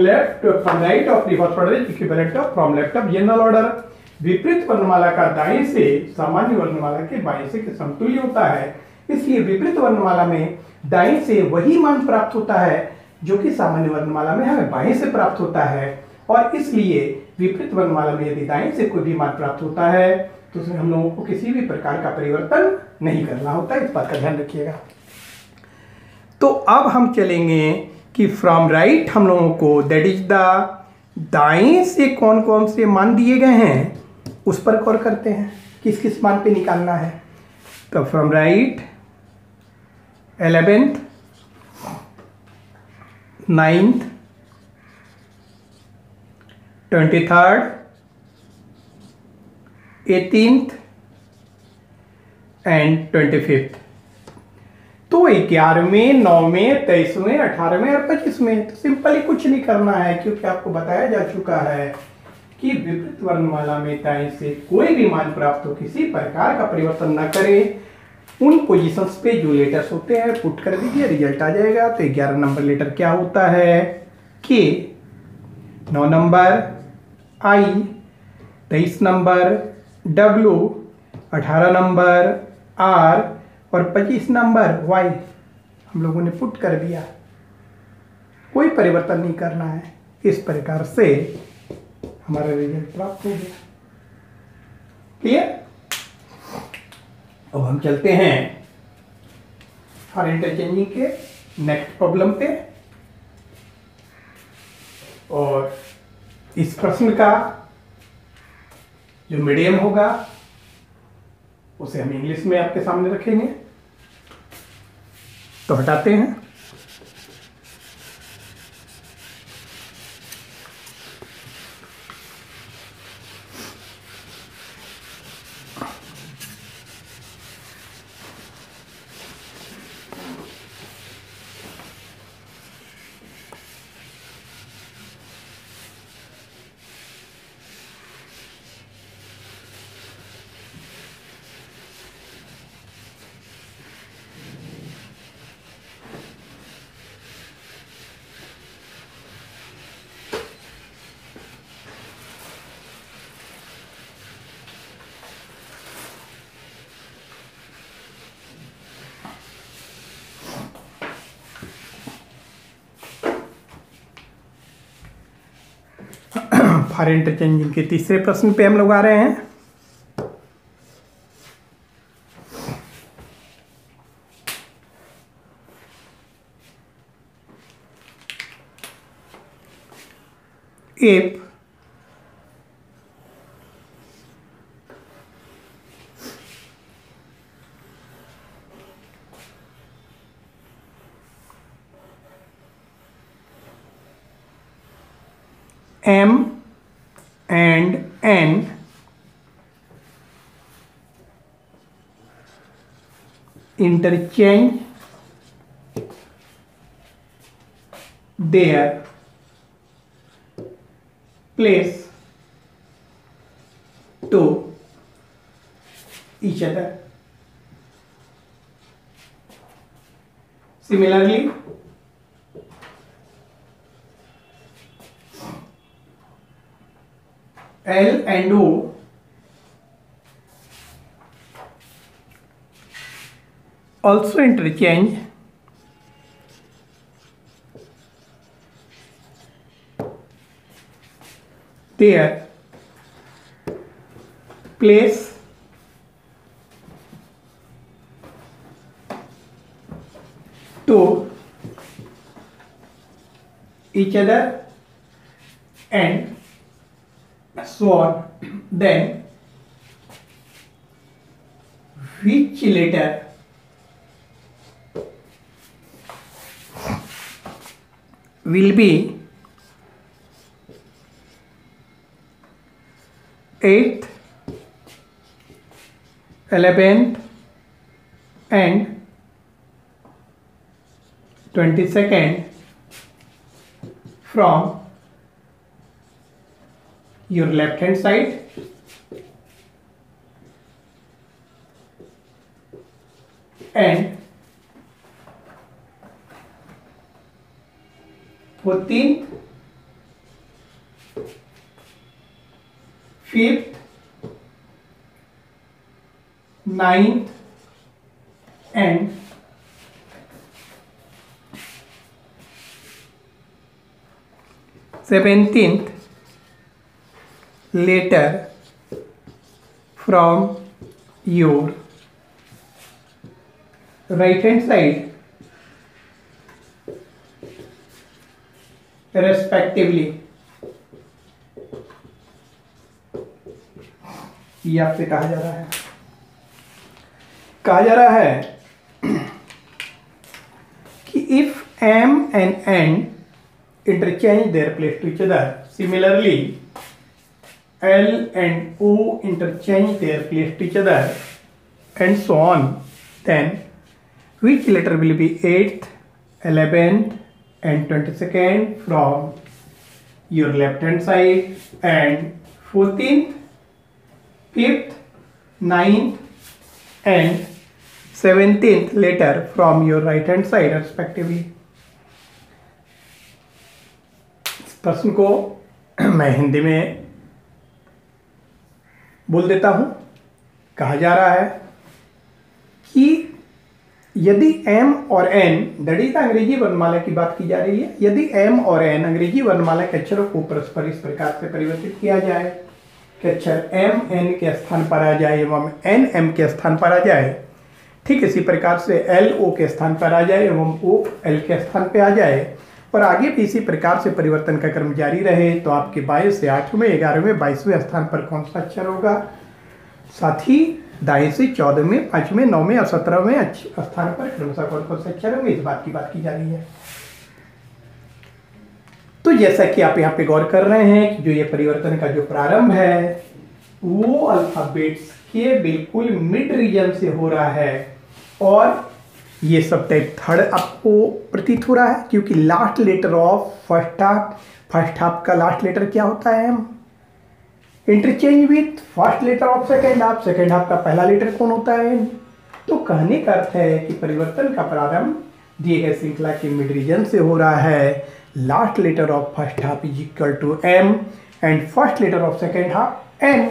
left of general order. विपरीत वर्णमाला का दाएं से सामान्य वर्णमाला के बाएं से के समतुल्य होता है। इसलिए विपरीत वर्णमाला में दाएं से वही मान प्राप्त होता है जो कि सामान्य वर्णमाला में हमें बाएं से प्राप्त होता है। और इसलिए विपरीत वर्णमाला में यदि दाएं से कोई भी मान प्राप्त होता है तो उसमें हम लोगों को किसी भी प्रकार का परिवर्तन नहीं करना होता, इस बात का ध्यान रखिएगा। तो अब हम चलेंगे कि फ्रॉम राइट हम लोगों को दैट इज द दाएं से कौन कौन से मान दिए गए हैं उस पर गौर करते हैं, किस किस मान पे निकालना है। तो from right 11th 9th 23rd 18th and 25th। तो 11वें 9वें 23वें 18वें और 25वें। तो सिंपल ही कुछ नहीं करना है, क्योंकि आपको बताया जा चुका है कि विपरीत वर्णमाला में दाएं से कोई भी मान प्राप्त हो किसी प्रकार का परिवर्तन न करें। उन पोजीशंस पे जो लेटर्स होते हैं पुट कर दीजिए, रिजल्ट आ जाएगा। तो 11 नंबर लेटर क्या होता है K, 9 number I, 23 number W, 18 number R और 25 नंबर वाई हम लोगों ने पुट कर दिया। कोई परिवर्तन नहीं करना है। इस प्रकार से हमारा रिजल्ट प्राप्त हो गया। क्लियर। अब हम चलते हैं फॉर इंटरचेंजिंग के नेक्स्ट प्रॉब्लम पे। और इस प्रश्न का जो मीडियम होगा उसे हम इंग्लिश में आपके सामने रखेंगे। तो हटाते हैं। फॉर इंटरचेंजिंग के तीसरे प्रश्न पे हम लोग आ रहे हैं। if m and n interchange their place to each other. Similarly, L and O also interchange their place to each other and so on. Then which letter will be 8th, 11th and 22nd from your left hand side and 14th, 5th, 9th and 17th letter from your right hand side respectively. ये आपसे कहा जा रहा है कि if m and n interchange their place to each other, similarly L and O interchange their place to each other and so on, then which letter will be 8th, 11th and 22nd from your left hand side and 14th, 5th, 9th and 17th letter from your right hand side respectively. इस प्रश्न को मैं हिंदी में बोल देता हूं। कहा जा रहा है कि यदि m और n, दैट इज अंग्रेजी वर्णमाला की बात की जा रही है, यदि m और n अंग्रेजी वर्णमाला के अक्षरों को परस्पर इस प्रकार से परिवर्तित किया जाए कि अक्षर m n के स्थान पर आ जाए एवं n m के स्थान पर आ जाए, ठीक इसी प्रकार से एल ओ के स्थान पर आ जाए एवं ओ एल के स्थान पर आ जाए और आगे भी इसी प्रकार से परिवर्तन का क्रम जारी रहे तो आपके 22 से 8वें 11वें 22वें स्थान पर कौन सा अक्षर होगा। साथ ही दाएं से 14वें 5वें 9वें और 17वें स्थान पर क्रमशः कौन कौन से अक्षर होंगे, इस बात की जा रही है। तो जैसा कि आप यहाँ पे गौर कर रहे हैं कि जो ये परिवर्तन का जो प्रारंभ है वो अल्फाबेट्स के बिल्कुल मिड रीजन से हो रहा है और ये सब टाइप थर्ड आपको प्रतीत हो रहा है क्योंकि last letter of first half का लास्ट लेटर क्या होता है, interchange with first letter of second half का पहला लेटर कौन होता है। तो कहने का अर्थ है कि परिवर्तन का प्रारंभ दिए गए श्रृंखला के मिड रीजन से हो रहा है। Last letter of first half is equal to M and first letter of second half N.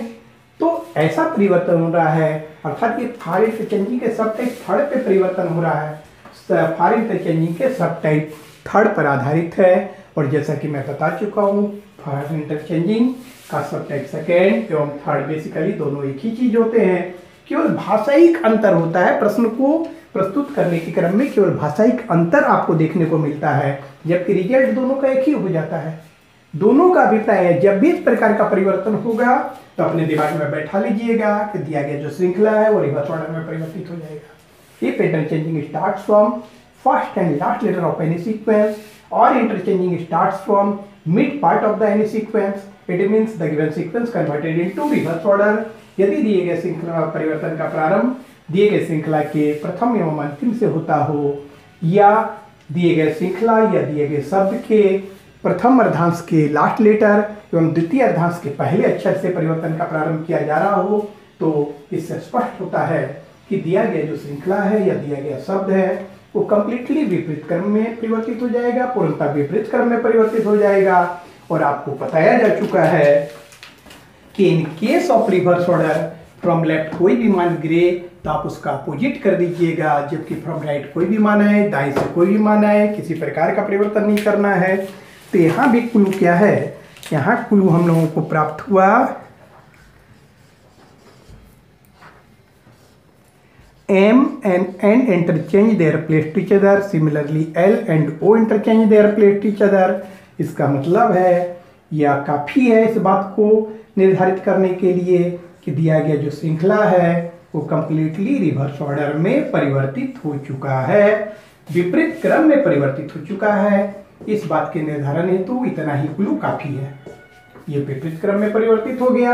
तो ऐसा परिवर्तन हो रहा है अर्थात ये फार इंटरचेंजिंग के सब टाइप थर्ड पे परिवर्तन हो रहा है। फार इंटरचेंजिंग के सब टाइप थर्ड पर आधारित है और जैसा कि मैं बता चुका हूँ फार इंटरचेंजिंग का सब टाइप सेकेंड एवं थर्ड बेसिकली दोनों एक ही चीज होते हैं। केवल भाषायिक अंतर होता है, प्रश्न को प्रस्तुत करने के क्रम में केवल भाषायिक अंतर आपको देखने को मिलता है जबकि रिजल्ट दोनों का एक ही हो जाता है। दोनों का अभिप्राय है जब भी इस प्रकार का परिवर्तन होगा तो अपने दिमाग में बैठा लीजिएगा कि दिया गया जो श्रृंखला है वो रिवर्स ऑर्डर में परिवर्तित हो जाएगा। If interchanging starts from first and last letter of any sequence or interchanging starts from mid part of the any sequence, it means the given sequence converted into reverse order। यदि दिए गए श्रृंखला परिवर्तन का प्रारंभ दिए गए श्रृंखला के प्रथम एवं अंतिम से होता हो या दिए गए श्रृंखला या दिए गए शब्द के प्रथम अर्धांश के लास्ट लेटर एवं द्वितीय अर्धांश के पहले अक्षर से परिवर्तन का प्रारंभ किया जा रहा हो तो इससे स्पष्ट होता है कि दिया गया जो श्रृंखला है या दिया गया शब्द है वो कंप्लीटली विपरीत क्रम में परिवर्तित हो जाएगा, पूर्णतः विपरीत क्रम में परिवर्तित हो जाएगा। और आपको बताया जा चुका है कि इन case of reverse order from left कोई भी मान गिरे तो आप उसका अपोजिट कर दीजिएगा, जबकि फ्रॉम राइट कोई भी मान आए, दाएं से कोई भी मान आए, किसी प्रकार का परिवर्तन नहीं करना है। तो यहाँ भी क्लू क्या है, यहाँ क्लू हम लोगों को प्राप्त हुआ M and N interchange their place to each other, similarly L and O interchange their place to each other। इसका मतलब है या काफ़ी है इस बात को निर्धारित करने के लिए कि दिया गया जो श्रृंखला है वो कंप्लीटली रिवर्स ऑर्डर में परिवर्तित हो चुका है, विपरीत क्रम में परिवर्तित हो चुका है। इस बात के निर्धारण हेतु इतना ही क्लू काफ़ी है। ये विपरीत क्रम में परिवर्तित हो गया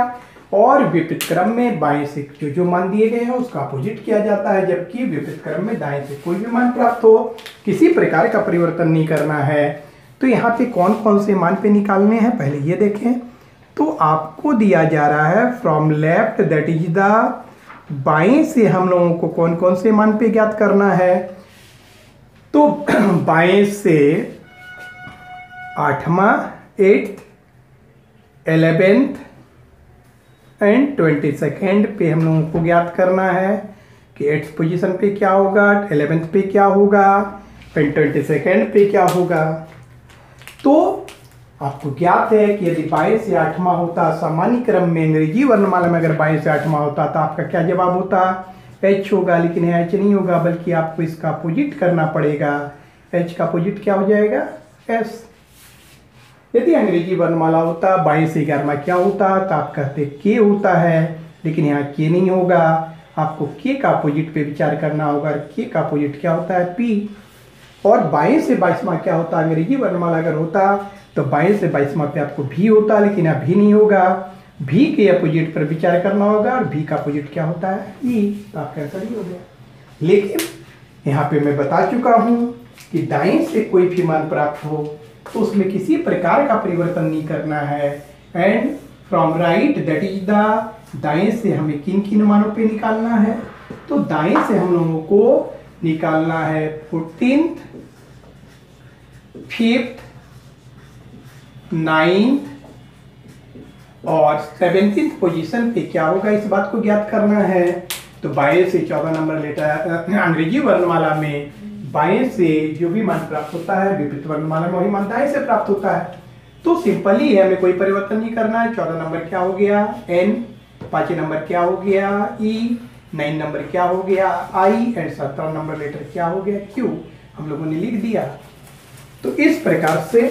और विपरीत क्रम में बाएं से जो मान दिए गए हैं उसका अपोजिट किया जाता है, जबकि विपरीत क्रम में दाएं से कोई भी मान प्राप्त हो, किसी प्रकार का परिवर्तन नहीं करना है। तो यहाँ पे कौन कौन से मान पे निकालने हैं पहले ये देखें। तो आपको दिया जा रहा है from left that is the, बाएं से हम लोगों को कौन कौन से मान पे ज्ञात करना है। तो बाएं से 8वां 8th 11th एंड 22nd पे हम लोगों को ज्ञात करना है कि 8th पोजीशन पे क्या होगा, 11th पे क्या होगा, फिर 22nd पे क्या होगा। तो आपको ज्ञात है कि यदि 22 से 8वां होता सामान्य क्रम में अंग्रेजी वर्णमाला में, अगर 22 से 8वां होता तो आपका क्या जवाब होता, H होगा, लेकिन H नहीं होगा बल्कि आपको इसका अपोजिट करना पड़ेगा। H का अपोजिट क्या हो जाएगा, S। यदि अंग्रेजी वर्णमाला होता 22 से 11वां क्या होता तो आप कहते K होता है, लेकिन यहाँ K नहीं होगा, आपको K का अपोजिट पे विचार करना होगा। K का अपोजिट क्या होता है, P। और 22 से 22वां क्या होता, अंग्रेजी वर्णमाला अगर होता तो 22 से 22वां पे आपको V होता, लेकिन यहाँ V नहीं होगा, V के अपोजिट पर विचार करना होगा और V का अपोजिट क्या होता है, E। तो आपका आंसर ही हो गया। लेकिन यहाँ पे मैं बता चुका हूँ कि दाएं से कोई भी मान प्राप्त हो तो उसमें किसी प्रकार का परिवर्तन नहीं करना है। And from right that is the, दाएं से हमें किन किन मानों पे निकालना है। तो दाएं से हम लोगों को निकालना है 14th 5th 9th और 17th पोजीशन पे क्या होगा इस बात को ज्ञात करना है। तो 22 से 14 नंबर लेटर अंग्रेजी वर्णमाला में बाएं से जो भी मान प्राप्त होता है विपरीत वर्णमाला में वही मान दाएं से प्राप्त होता है। तो सिंपल ही है, हमें कोई परिवर्तन नहीं करना है। 14 नंबर क्या हो गया, N, 5 नंबर क्या हो गया, E, 9 नंबर क्या हो गया आई एंड 17 नंबर लेटर क्या हो गया क्यू, हम लोगों ने लिख दिया। तो इस प्रकार से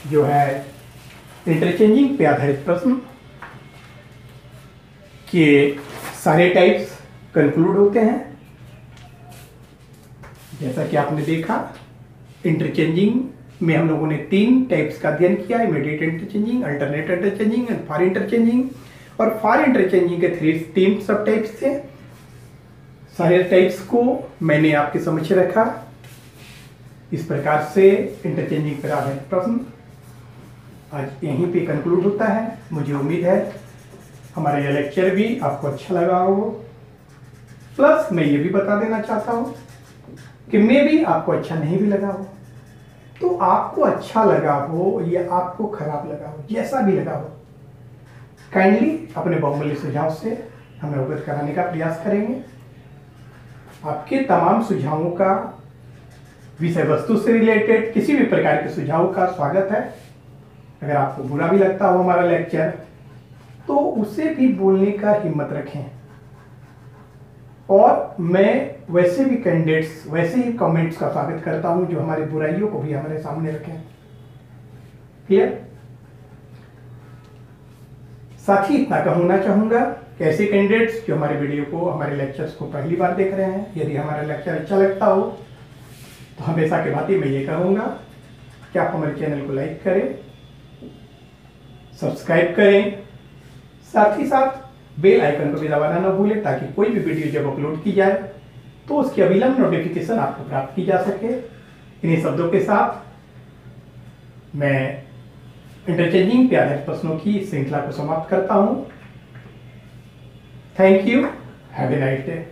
जो है इंटरचेंजिंग पे आधारित प्रश्न के सारे टाइप्स कंक्लूड होते हैं। जैसा कि आपने देखा, इंटरचेंजिंग में हम लोगों ने 3 टाइप्स का अध्ययन किया, immediate interchanging, alternate interchanging and far interchanging. और फार इंटरचेंजिंग के 3 सब टाइप्स थे। सारे टाइप्स को मैंने आपके समक्ष रखा। इस प्रकार से इंटरचेंजिंग पर आधारित प्रश्न आज यहीं पे कंक्लूड होता है। मुझे उम्मीद है हमारा यह लेक्चर भी आपको अच्छा लगा हो। प्लस मैं ये भी बता देना चाहता हूँ कि मे भी आपको अच्छा नहीं भी लगा हो, तो आपको अच्छा लगा हो या आपको खराब लगा हो, जैसा भी लगा हो, काइंडली अपने बहुमूल्य सुझाव से हमें अवगत कराने का प्रयास करेंगे। आपके तमाम सुझावों का विषय वस्तु से रिलेटेड किसी भी प्रकार के सुझाव का स्वागत है। अगर आपको बुरा भी लगता हो हमारा लेक्चर, तो उसे भी बोलने का हिम्मत रखें। और मैं वैसे भी कैंडिडेट्स, वैसे ही कमेंट्स का स्वागत करता हूं जो हमारी बुराइयों को भी हमारे सामने रखें। क्लियर? साथ ही इतना कहना चाहूंगा कि ऐसे कैंडिडेट्स जो हमारे वीडियो को, हमारे लेक्चर्स को पहली बार देख रहे हैं, यदि हमारा लेक्चर अच्छा लगता हो तो हमेशा के भांति मैं ये कहूंगा कि आप हमारे चैनल को लाइक करें, सब्सक्राइब करें, साथ ही साथ बेल आइकन को भी दबाना न भूलें, ताकि कोई भी वीडियो जब अपलोड की जाए तो उसकी अविलंब नोटिफिकेशन आपको प्राप्त की जा सके। इन्हीं शब्दों के साथ मैं इंटरचेंजिंग पे आधारित प्रश्नों की श्रृंखला को समाप्त करता हूं। Thank you, have a nice day.